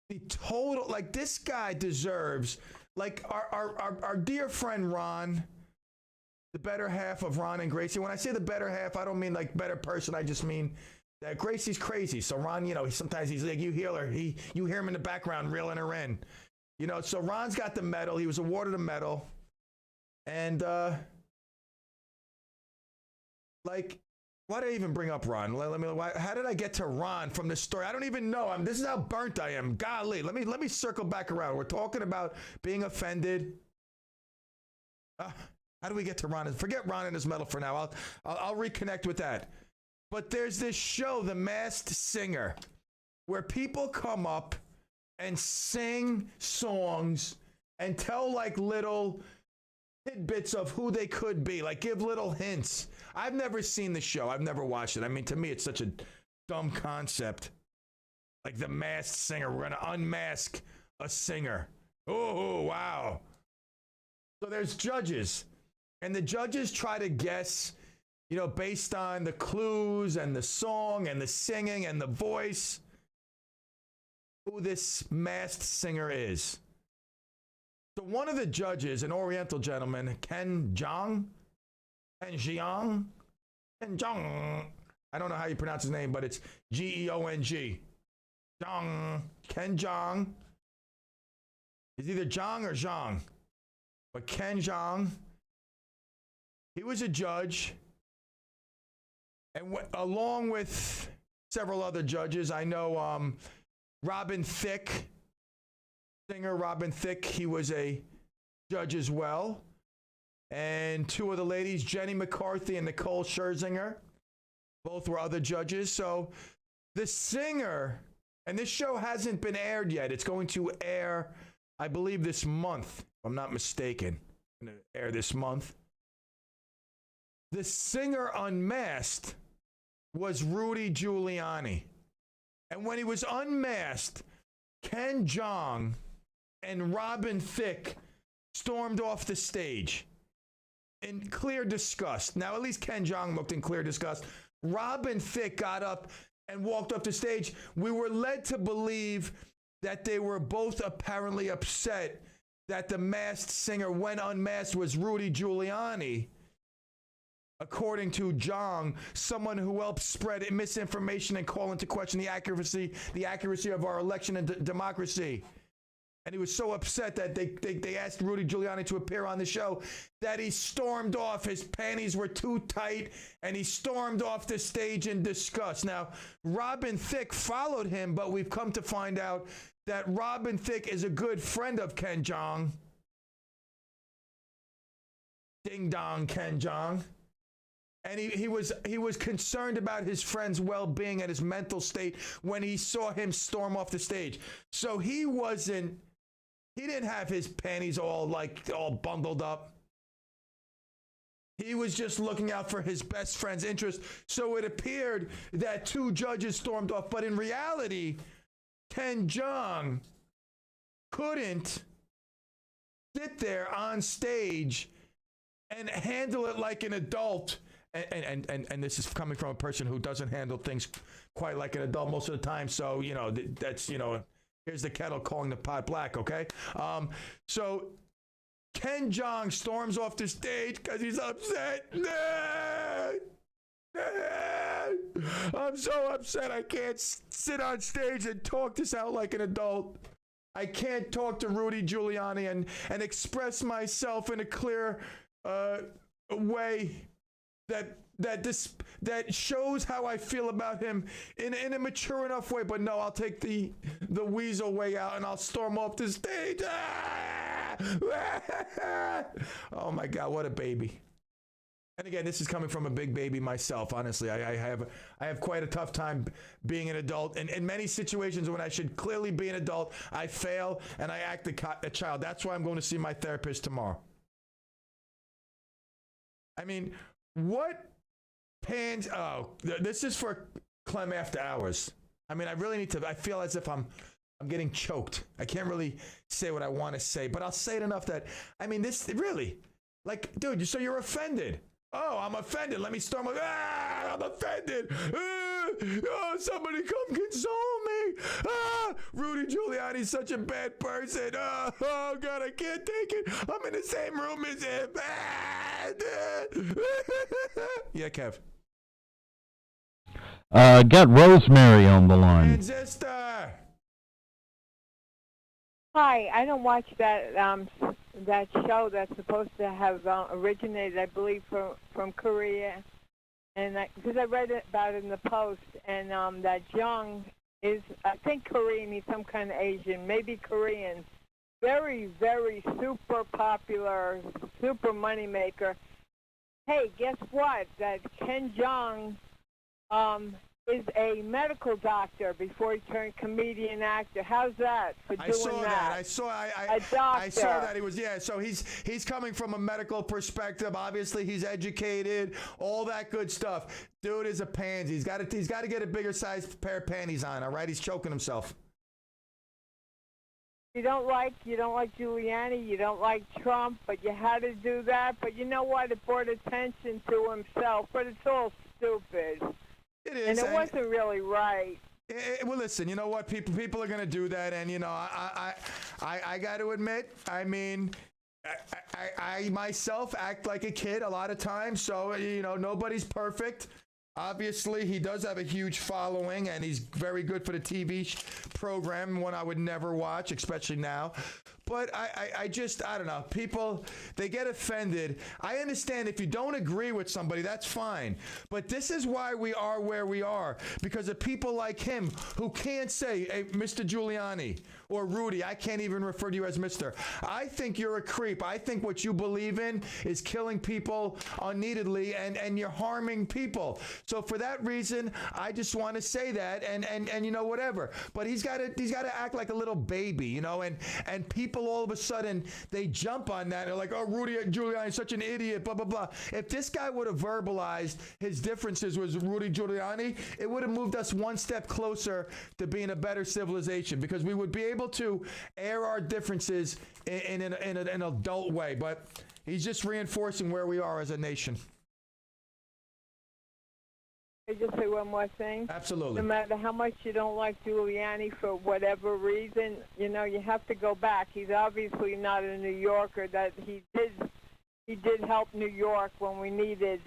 the total, like, this guy deserves, like, our dear friend Ron, the better half of Ron and Gracie. When I say the better half, I don't mean like better person. I just mean that Gracie's crazy. So Ron, you know, sometimes he's like, you hear him in the background reeling her in. You know, so Ron's got the medal. He was awarded a medal. And, like, why did I even bring up Ron? How did I get to Ron from this story? I don't even know. This is how burnt I am. Golly, let me circle back around. We're talking about being offended. How do we get to Ron? Forget Ron and his medal for now. I'll reconnect with that. But there's this show, The Masked Singer, where people come up and sing songs and tell like little tidbits of who they could be, like give little hints. I've never seen the show. I've never watched it. I mean, to me, it's such a dumb concept. Like The Masked Singer. We're going to unmask a singer. Oh, wow. So there's judges, and the judges try to guess, you know, based on the clues and the song and the singing and the voice, who this masked singer is. So one of the judges, an Oriental gentleman, Ken Jeong. I don't know how you pronounce his name, but it's Geong. Ken Jeong. It's either Jong or Zhang. But Ken Jeong, he was a judge. And along with several other judges, I know Robin Thicke, singer Robin Thicke, he was a judge as well. And two of the ladies, Jenny McCarthy and Nicole Scherzinger, both were other judges. So the singer, and this show hasn't been aired yet. It's going to air, I believe, this month, if I'm not mistaken. It's going to air this month. The singer unmasked was Rudy Giuliani. And when he was unmasked, Ken Jeong and Robin Thicke stormed off the stage in clear disgust. Now, at least Ken Jeong looked in clear disgust. Robin Thicke got up and walked up the stage. We were led to believe that they were both apparently upset that the masked singer, when unmasked, was Rudy Giuliani. According to Jeong, someone who helped spread misinformation and call into question the accuracy of our election and democracy. And he was so upset that they asked Rudy Giuliani to appear on the show that he stormed off. His panties were too tight, and he stormed off the stage in disgust. Now, Robin Thicke followed him, but we've come to find out that Robin Thicke is a good friend of Ken Jeong. Ding dong, Ken Jeong. And he was concerned about his friend's well-being and his mental state when he saw him storm off the stage. So he didn't have his panties all bundled up. He was just looking out for his best friend's interest. So it appeared that two judges stormed off, but in reality, Ken Jeong couldn't sit there on stage and handle it like an adult and this is coming from a person who doesn't handle things quite like an adult most of the time. So, that's, here's the kettle calling the pot black, okay? So Ken Jeong storms off the stage because he's upset. I'm so upset I can't sit on stage and talk this out like an adult. I can't talk to Rudy Giuliani and express myself in a clear way that shows how I feel about him in a mature enough way. But no, I'll take the weasel way out and I'll storm off the stage. Oh my God, what a baby. And again, this is coming from a big baby myself. Honestly, I have quite a tough time being an adult. And in many situations when I should clearly be an adult, I fail and I act a child. That's why I'm going to see my therapist tomorrow. I mean, what pans? Oh, this is for Clem After Hours. I mean, I really need to. I feel as if I'm getting choked. I can't really say what I want to say, but I'll say it enough that, I mean, this really, like, dude, so you're offended. Oh, I'm offended. Let me storm. I'm offended. Oh, somebody come console me. Rudy Giuliani's such a bad person. Oh, God, I can't take it. I'm in the same room as him. Yeah, Kev. Got Rosemary on the line. Transistor. Hi, I don't watch that that show that's supposed to have originated, I believe, from Korea, and because I read about it in the Post, and that Jung is, I think, Korean. He's some kind of Asian, maybe Korean. Very, very super popular, super moneymaker. Hey, guess what? That Ken Jeong is a medical doctor before he turned comedian actor. How's that for doing that? I saw that he was, yeah. So he's coming from a medical perspective. Obviously, he's educated, all that good stuff. Dude is a pansy. He's got to get a bigger sized pair of panties on. All right, he's choking himself. You don't like Giuliani, you don't like Trump, but you had to do that. But you know what? It brought attention to himself. But it's all stupid. It is, and it wasn't really right. Well, listen, you know what? People are going to do that, and I got to admit, I mean, I myself act like a kid a lot of times, so nobody's perfect. Obviously, he does have a huge following, and he's very good for the TV program, one I would never watch, especially now. But I don't know. People, they get offended. I understand if you don't agree with somebody, that's fine. But this is why we are where we are, because of people like him who can't say, hey, Mr. Giuliani or Rudy, I can't even refer to you as Mr. I think you're a creep. I think what you believe in is killing people unneededly, and you're harming people. So for that reason, I just want to say that, and whatever. But he's got to act like a little baby, and people all of a sudden, they jump on that. They're like, oh, Rudy Giuliani is such an idiot, blah, blah, blah. If this guy would have verbalized his differences with Rudy Giuliani, it would have moved us one step closer to being a better civilization, because we would be able to air our differences in an adult way. But he's just reinforcing where we are as a nation. Can I just say one more thing? Absolutely. No matter how much you don't like Giuliani for whatever reason, you have to go back. He's obviously not a New Yorker. That he did help New York when we needed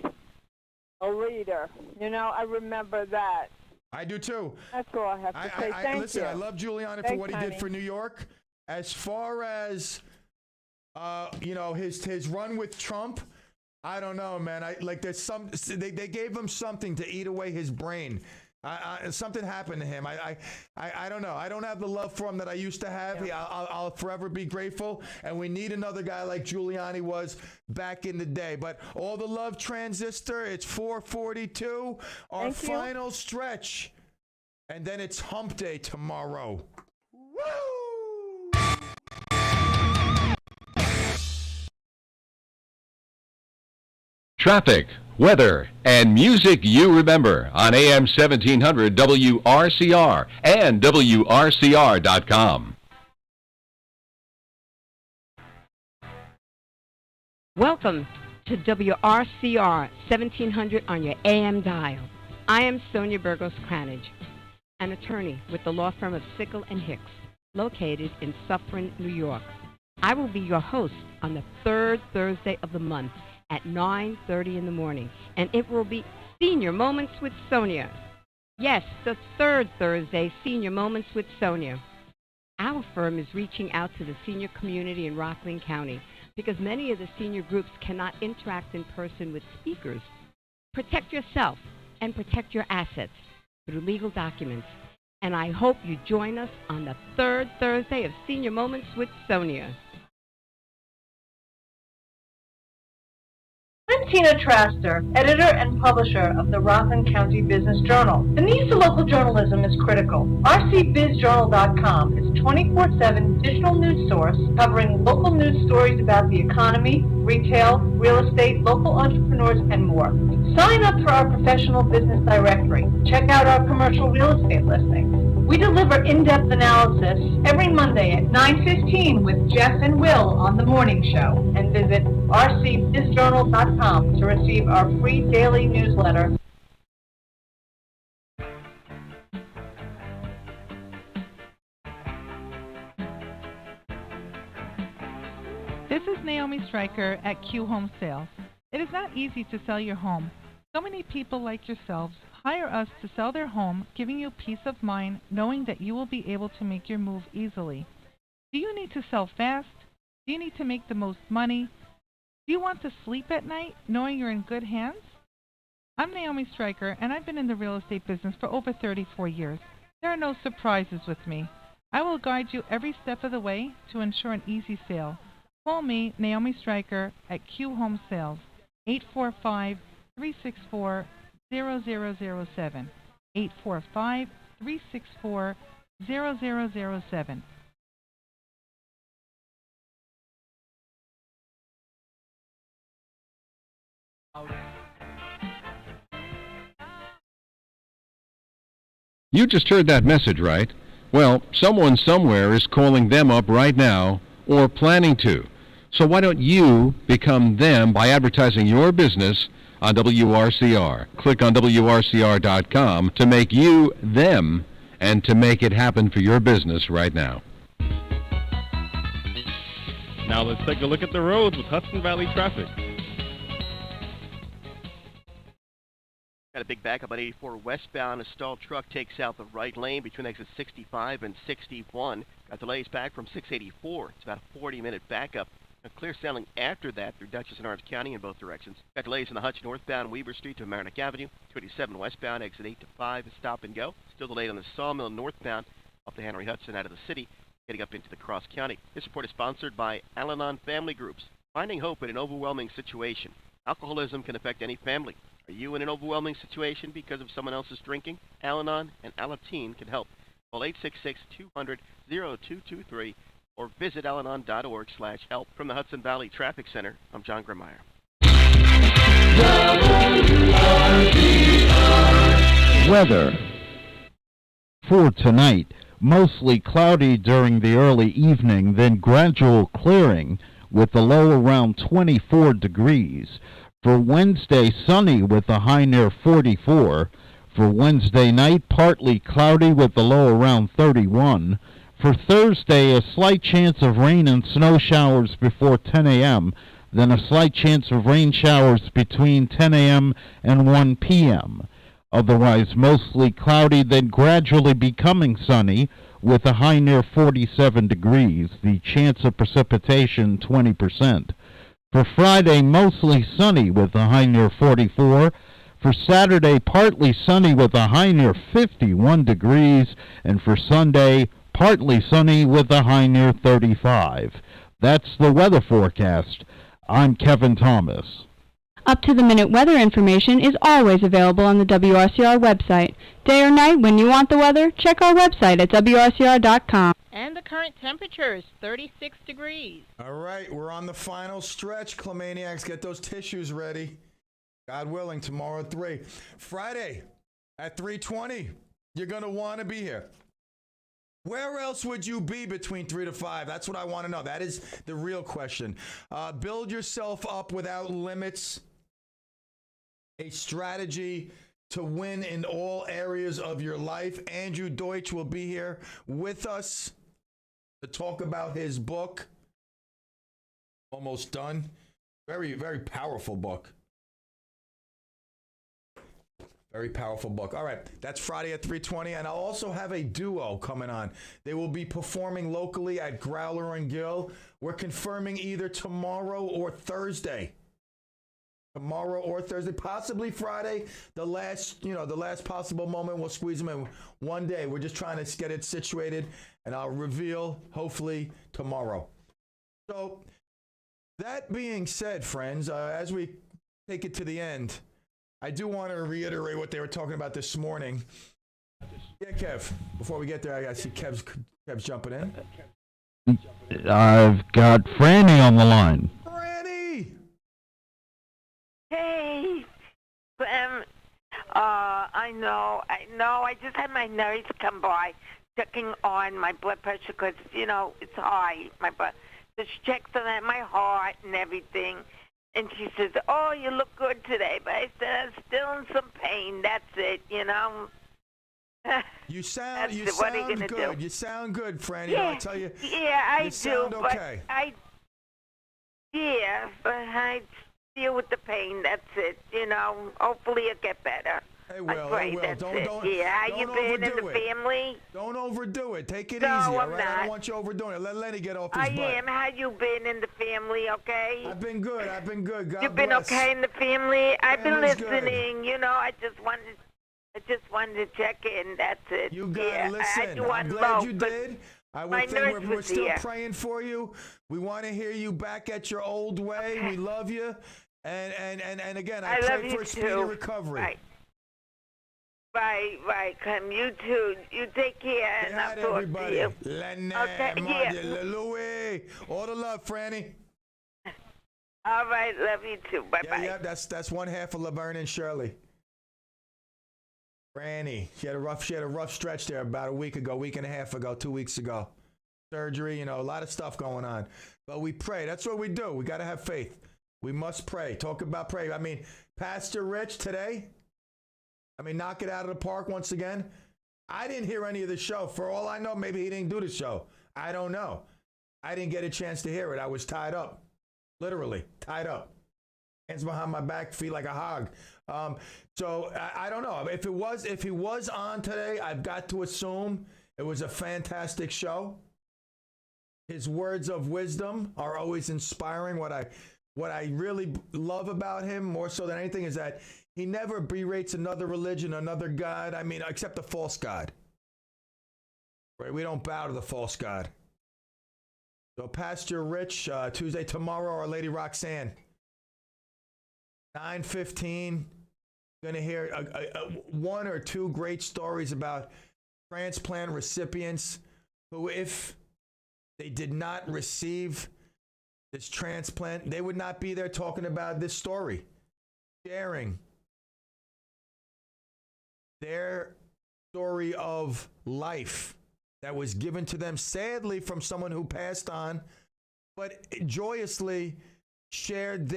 a leader. I remember that. I do too. That's all I have to say. Thank you. Listen, I love Giuliani for what he did for New York. As far as his run with Trump, I don't know, man. They gave him something to eat away his brain. Something happened to him. I don't know. I don't have the love for him that I used to have. Yeah. I'll forever be grateful. And we need another guy like Giuliani was back in the day. But all the love, Transistor. It's 4:42. Our final stretch. And then it's hump day tomorrow. Woo! Traffic, weather, and music you remember on AM 1700 WRCR and WRCR.com. Welcome to WRCR 1700 on your AM dial. I am Sonia Burgos Cranage, an attorney with the law firm of Sickle and Hicks, located in Suffern, New York. I will be your host on the third Thursday of the month at 9:30 in the morning, and it will be Senior Moments with Sonia. Yes, the third Thursday, Senior Moments with Sonia. Our firm is reaching out to the senior community in Rockland County because many of the senior groups cannot interact in person with speakers. Protect yourself and protect your assets through legal documents. And I hope you join us on the third Thursday of Senior Moments with Sonia. I'm Tina Traster, editor and publisher of the Rockland County Business Journal. The need for local journalism is critical. rcbizjournal.com is a 24/7 digital news source covering local news stories about the economy, retail, real estate, local entrepreneurs, and more. Sign up for our professional business directory. Check out our commercial real estate listings. We deliver in-depth analysis every Monday at 9:15 with Jeff and Will on The Morning Show. And visit rcbizjournal.com to receive our free daily newsletter. This is Naomi Stryker at Q Home Sales. It is not easy to sell your home. So many people like yourselves hire us to sell their home, giving you peace of mind knowing that you will be able to make your move easily. Do you need to sell fast? Do you need to make the most money? Do you want to sleep at night knowing you're in good hands? I'm Naomi Stryker, and I've been in the real estate business for over 34 years. There are no surprises with me. I will guide you every step of the way to ensure an easy sale. Call me, Naomi Stryker, at Q Home Sales, 845-364-0007, 845-364-0007. You just heard that message, right? Well, someone somewhere is calling them up right now or planning to. So why don't you become them by advertising your business on WRCR? Click on WRCR.com to make you them and to make it happen for your business right now. Now let's take a look at the roads with Hudson Valley traffic. Got a big backup on 84 westbound. A stalled truck takes out the right lane between exits 65 and 61. Got delays back from 684. It's about a 40-minute backup. Now clear sailing after that through Dutchess and Orange County in both directions. Got delays in the Hutch northbound Weaver Street to Mamaroneck Avenue. 287 westbound, exit 8 to 5 is stop and go. Still delayed on the Sawmill northbound up to Henry Hudson out of the city, getting up into the Cross County. This report is sponsored by Al-Anon Family Groups. Finding hope in an overwhelming situation. Alcoholism can affect any family. Are you in an overwhelming situation because of someone else's drinking? Al-Anon and Alateen can help. Call 866-200-0223 or visit alanon.org/help. From the Hudson Valley Traffic Center, I'm John Grimmeyer. Weather. For tonight, mostly cloudy during the early evening, then gradual clearing with a low around 24 degrees. For Wednesday, sunny with a high near 44. For Wednesday night, partly cloudy with a low around 31. For Thursday, a slight chance of rain and snow showers before 10 a.m., then a slight chance of rain showers between 10 a.m. and 1 p.m. Otherwise, mostly cloudy, then gradually becoming sunny with a high near 47 degrees. The chance of precipitation, 20%. For Friday, mostly sunny with a high near 44. For Saturday, partly sunny with a high near 51 degrees. And for Sunday, partly sunny with a high near 35. That's the weather forecast. I'm Kevin Thomas. Up-to-the-minute weather information is always available on the WRCR website. Day or night, when you want the weather, check our website at WRCR.com. And the current temperature is 36 degrees. All right, we're on the final stretch, Clemaniacs. Get those tissues ready. God willing, tomorrow at 3. Friday at 3:20, you're going to want to be here. Where else would you be between 3 to 5? That's what I want to know. That is the real question. Build yourself up without limits. A strategy to win in all areas of your life. Andrew Deutsch will be here with us to talk about his book. Almost done. Very, very powerful book. Very powerful book. All right, that's Friday at 3:20, and I'll also have a duo coming on. They will be performing locally at Growler and Gill. We're confirming either tomorrow or Thursday. Tomorrow or Thursday, possibly Friday. The last possible moment, we'll squeeze them in one day. We're just trying to get it situated, and I'll reveal hopefully tomorrow. So that being said, friends, as we take it to the end, I do want to reiterate what they were talking about this morning. Yeah, Kev, before we get there, I see Kev's jumping in. I've got Franny on the line. Franny! Hey, Clem. I know. I just had my nurse come by checking on my blood pressure because, it's high, my blood. So she checks on my heart and everything. And she says, "Oh, you look good today." But I said, "I'm still in some pain. That's it, You sound what are you gonna good. do? You sound good, Franny. Yeah, I tell you. Yeah, I you do. sound But okay. I deal with the pain. That's it. Hopefully it'll get better. Hey, Will. I pray. Hey, Will. That's Don't, it. don't, Yeah, how don't you been in overdo the it. family? Don't overdo it. Take it No, easy, all I'm right? I not. don't want you overdoing it. Let Lenny get off his I butt. am. How you been in the family? Okay. I've been good. God You've been bless. okay in the family. I've been Family's good. listening. I just wanted to check in. That's it. You got yeah, it. Listen, I do I'm want glad both, you but did. my nurse We're was still here. praying for you. We want to hear you back at your old way. We love you. And again, I love pray you for a speedy too. recovery. Right. Come, you too. You take care, Say and hi I'll to talk everybody. to you. Lenny, Okay, Marty, yeah. Louie. All the love, Franny. All right, love you too. Bye. Yeah, that's one half of Laverne and Shirley. Franny, she had a rough stretch there about a week and a half ago, 2 weeks ago. Surgery, a lot of stuff going on. But we pray. That's what we do. We got to have faith. We must pray. Talk about pray. I mean, Pastor Rich today, knock it out of the park once again. I didn't hear any of the show. For all I know, maybe he didn't do the show. I don't know. I didn't get a chance to hear it. I was tied up. Literally, tied up. Hands behind my back, feet like a hog. So I don't know. If he was on today, I've got to assume it was a fantastic show. His words of wisdom are always inspiring. What I really love about him, more so than anything, is that he never berates another religion, another God. Except the false God. Right? We don't bow to the false God. So Pastor Rich, Tuesday, tomorrow, Our Lady Roxanne. 9:15. Going to hear one or two great stories about transplant recipients who, if they did not receive this transplant, they would not be there talking about this story, sharing their story of life that was given to them, sadly, from someone who passed on, but joyously shared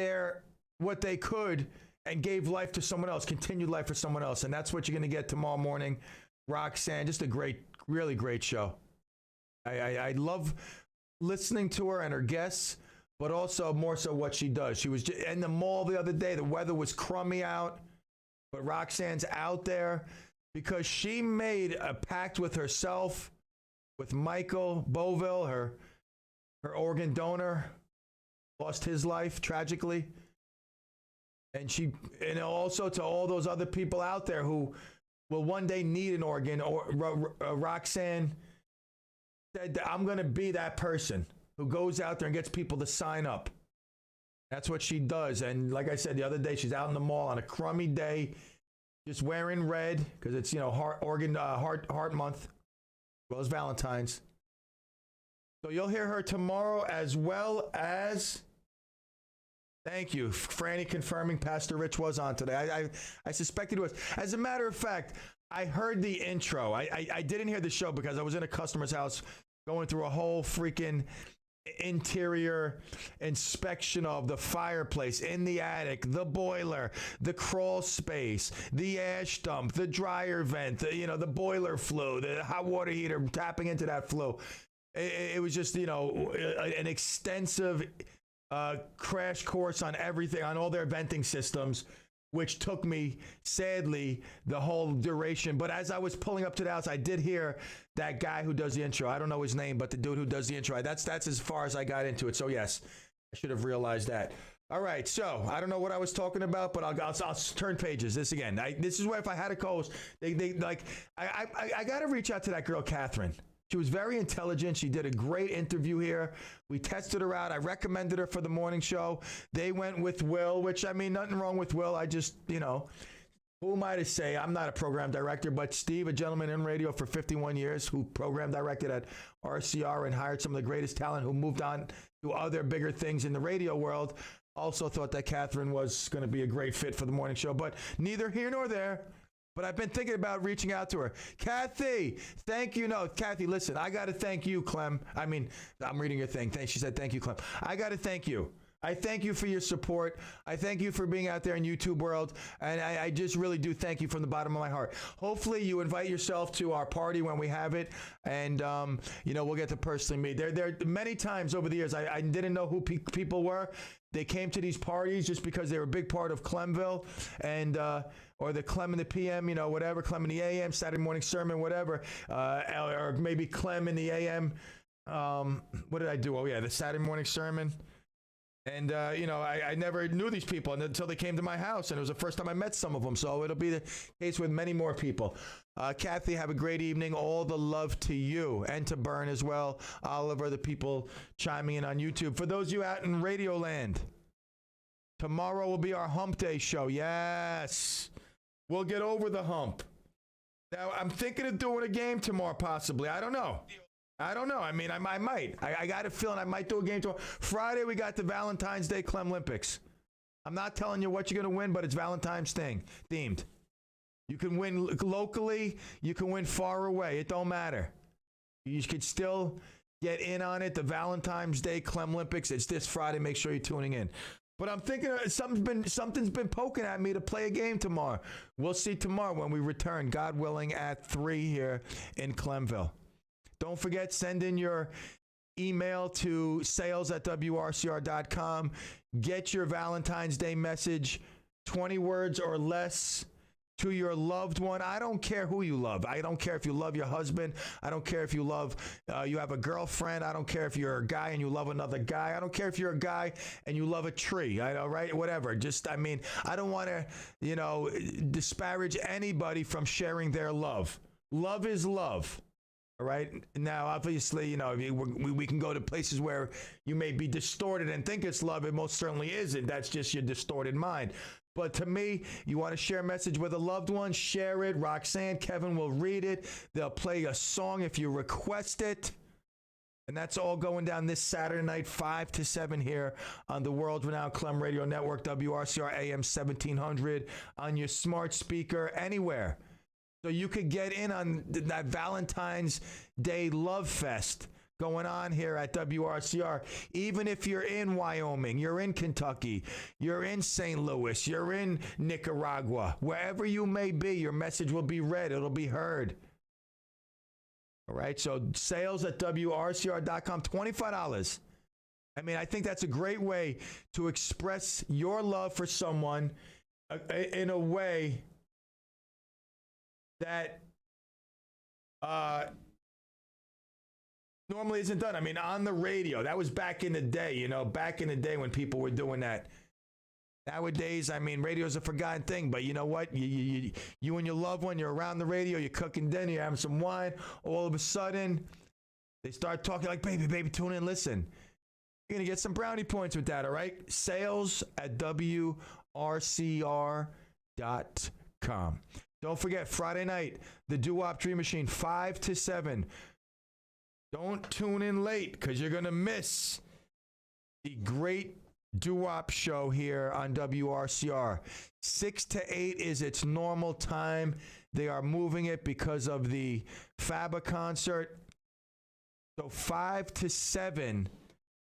what they could and gave life to someone else, continued life for someone else. And that's what you're going to get tomorrow morning. Roxanne, just a really great show. I love listening to her and her guests, but also more so what she does. She was in the mall the other day. The weather was crummy out, but Roxanne's out there because she made a pact with herself, with Michael Boville, her organ donor, lost his life tragically. And also to all those other people out there who will one day need an organ. Or Roxanne said, "I'm going to be that person who goes out there and gets people to sign up." That's what she does. And like I said the other day, she's out in the mall on a crummy day, just wearing red because it's heart month, as well as Valentine's. So you'll hear her tomorrow, as well as. Thank you, Franny, confirming Pastor Rich was on today. I suspected he was. As a matter of fact, I heard the intro. I didn't hear the show because I was in a customer's house going through a whole freaking interior inspection of the fireplace in the attic, the boiler, the crawl space, the ash dump, the dryer vent, the boiler flue, the hot water heater tapping into that flue. It was just, an extensive crash course on everything, on all their venting systems, which took me, sadly, the whole duration. But as I was pulling up to the house, I did hear that guy who does the intro. I don't know his name, but the dude who does the intro. That's as far as I got into it. So, yes, I should have realized that. All right, so I don't know what I was talking about, but I'll turn pages. This again. This is where if I had a co-host, I got to reach out to that girl, Catherine. She was very intelligent. She did a great interview here. We tested her out. I recommended her for the morning show. They went with Will, which, I mean, nothing wrong with Will. I just, who am I to say? I'm not a program director, but Steve, a gentleman in radio for 51 years who program directed at RCR and hired some of the greatest talent who moved on to other bigger things in the radio world, also thought that Catherine was going to be a great fit for the morning show, but neither here nor there. But I've been thinking about reaching out to her. Kathy, thank you. No, Kathy, listen, I got to thank you, Clem. I mean, I'm reading your thing. She said, thank you, Clem. I got to thank you. I thank you for your support. I thank you for being out there in YouTube world. And I just really do thank you from the bottom of my heart. Hopefully you invite yourself to our party when we have it. And, we'll get to personally meet. There many times over the years, I didn't know who people were. They came to these parties just because they were a big part of Clemville and, or the Clem in the PM, whatever, Clem in the AM, Saturday morning sermon, whatever, or maybe Clem in the AM. What did I do? Oh, yeah, the Saturday morning sermon. And, I never knew these people until they came to my house, and it was the first time I met some of them. So it'll be the case with many more people. Kathy, have a great evening. All the love to you and to Bern as well. Oliver, the people chiming in on YouTube. For those of you out in Radio Land, tomorrow will be our Hump Day show. Yes. We'll get over the hump. Now, I'm thinking of doing a game tomorrow, possibly. I don't know. I mean, I might. I got a feeling I might do a game tomorrow. Friday, we got the Valentine's Day Clem Olympics. I'm not telling you what you're going to win, but it's Valentine's themed. You can win locally. You can win far away. It don't matter. You could still get in on it. The Valentine's Day Clem Olympics. It's this Friday. Make sure you're tuning in. But I'm thinking something's been poking at me to play a game tomorrow. We'll see tomorrow when we return, God willing, at 3 here in Clemville. Don't forget, send in your email to sales@wrcr.com. Get your Valentine's Day message, 20 words or less, to your loved one. I don't care who you love. I don't care if you love your husband. I don't care if you love, you have a girlfriend. I don't care if you're a guy and you love another guy. I don't care if you're a guy and you love a tree. I know, right? Whatever. I don't want to, disparage anybody from sharing their love. Love is love. All right. Now, obviously, we can go to places where you may be distorted and think it's love. It most certainly isn't. That's just your distorted mind. But to me, you want to share a message with a loved one, share it. Roxanne, Kevin will read it. They'll play a song if you request it. And that's all going down this Saturday night, 5 to 7 here on the world-renowned Clem Radio Network, WRCR AM 1700, on your smart speaker, anywhere. So you could get in on that Valentine's Day Love Fest going on here at WRCR. Even if you're in Wyoming, you're in Kentucky, you're in St. Louis, you're in Nicaragua, wherever you may be, your message will be read. It'll be heard. All right. So sales@wrcr.com, $25. I mean, I think that's a great way to express your love for someone in a way that normally isn't done. I mean, on the radio, that was back in the day, back in the day when people were doing that. Nowadays, I mean, radio's a forgotten thing, but you know what? You and your loved one, you're around the radio, you're cooking dinner, you're having some wine. All of a sudden, they start talking like, baby, tune in, listen. You're going to get some brownie points with that, all right? Sales@wrcr.com. Don't forget, Friday night, the Doo-Wop Dream Machine, 5 to 7. Don't tune in late because you're going to miss the great Doo-Wop show here on WRCR. 6 to 8 is its normal time. They are moving it because of the FABA concert. So 5 to 7,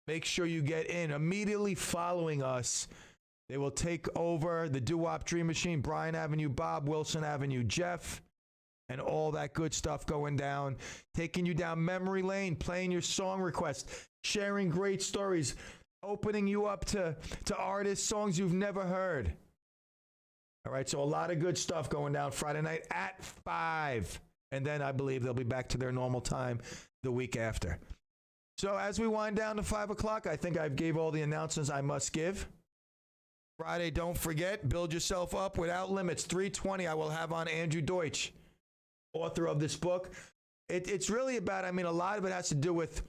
make sure you get in. Immediately following us, they will take over the Doo-Wop Dream Machine, Bryan Avenue Bob, Wilson Avenue Jeff, and all that good stuff going down. Taking you down memory lane, playing your song requests, sharing great stories, opening you up to artists, songs you've never heard. All right, so a lot of good stuff going down Friday night at 5. And then I believe they'll be back to their normal time the week after. So as we wind down to 5 o'clock, I think I've gave all the announcements I must give. Friday, don't forget, Build Yourself Up Without Limits. 3:20, I will have on Andrew Deutsch, author of this book. It's really about, a lot of it has to do with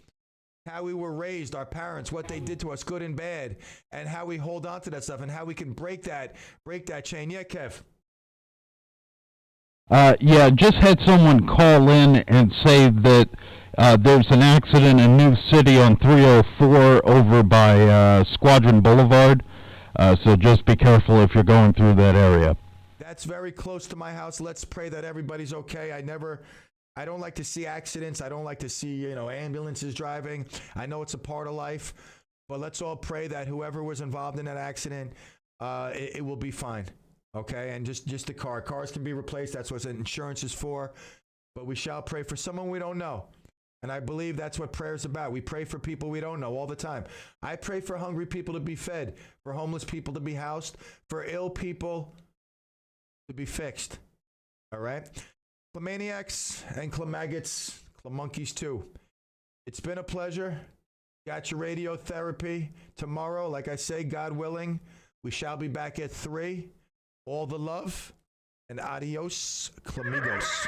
how we were raised, our parents, what they did to us, good and bad, and how we hold on to that stuff and how we can break that chain. Yeah, Kev? Just had someone call in and say that there's an accident in New City on 304 over by Squadron Boulevard. So just be careful if you're going through that area. That's very close to my house. Let's pray that everybody's okay. I don't like to see accidents. I don't like to see, ambulances driving. I know it's a part of life, but let's all pray that whoever was involved in that accident, it will be fine. Okay, and just the car. Cars can be replaced. That's what insurance is for. But we shall pray for someone we don't know. And I believe that's what prayer is about. We pray for people we don't know all the time. I pray for hungry people to be fed, for homeless people to be housed, for ill people to be fixed. All right? Clemaniacs and Clemaggots, Clemonkeys too. It's been a pleasure. Got your radiotherapy. Tomorrow, like I say, God willing, we shall be back at 3. All the love, and adios, Clemigos.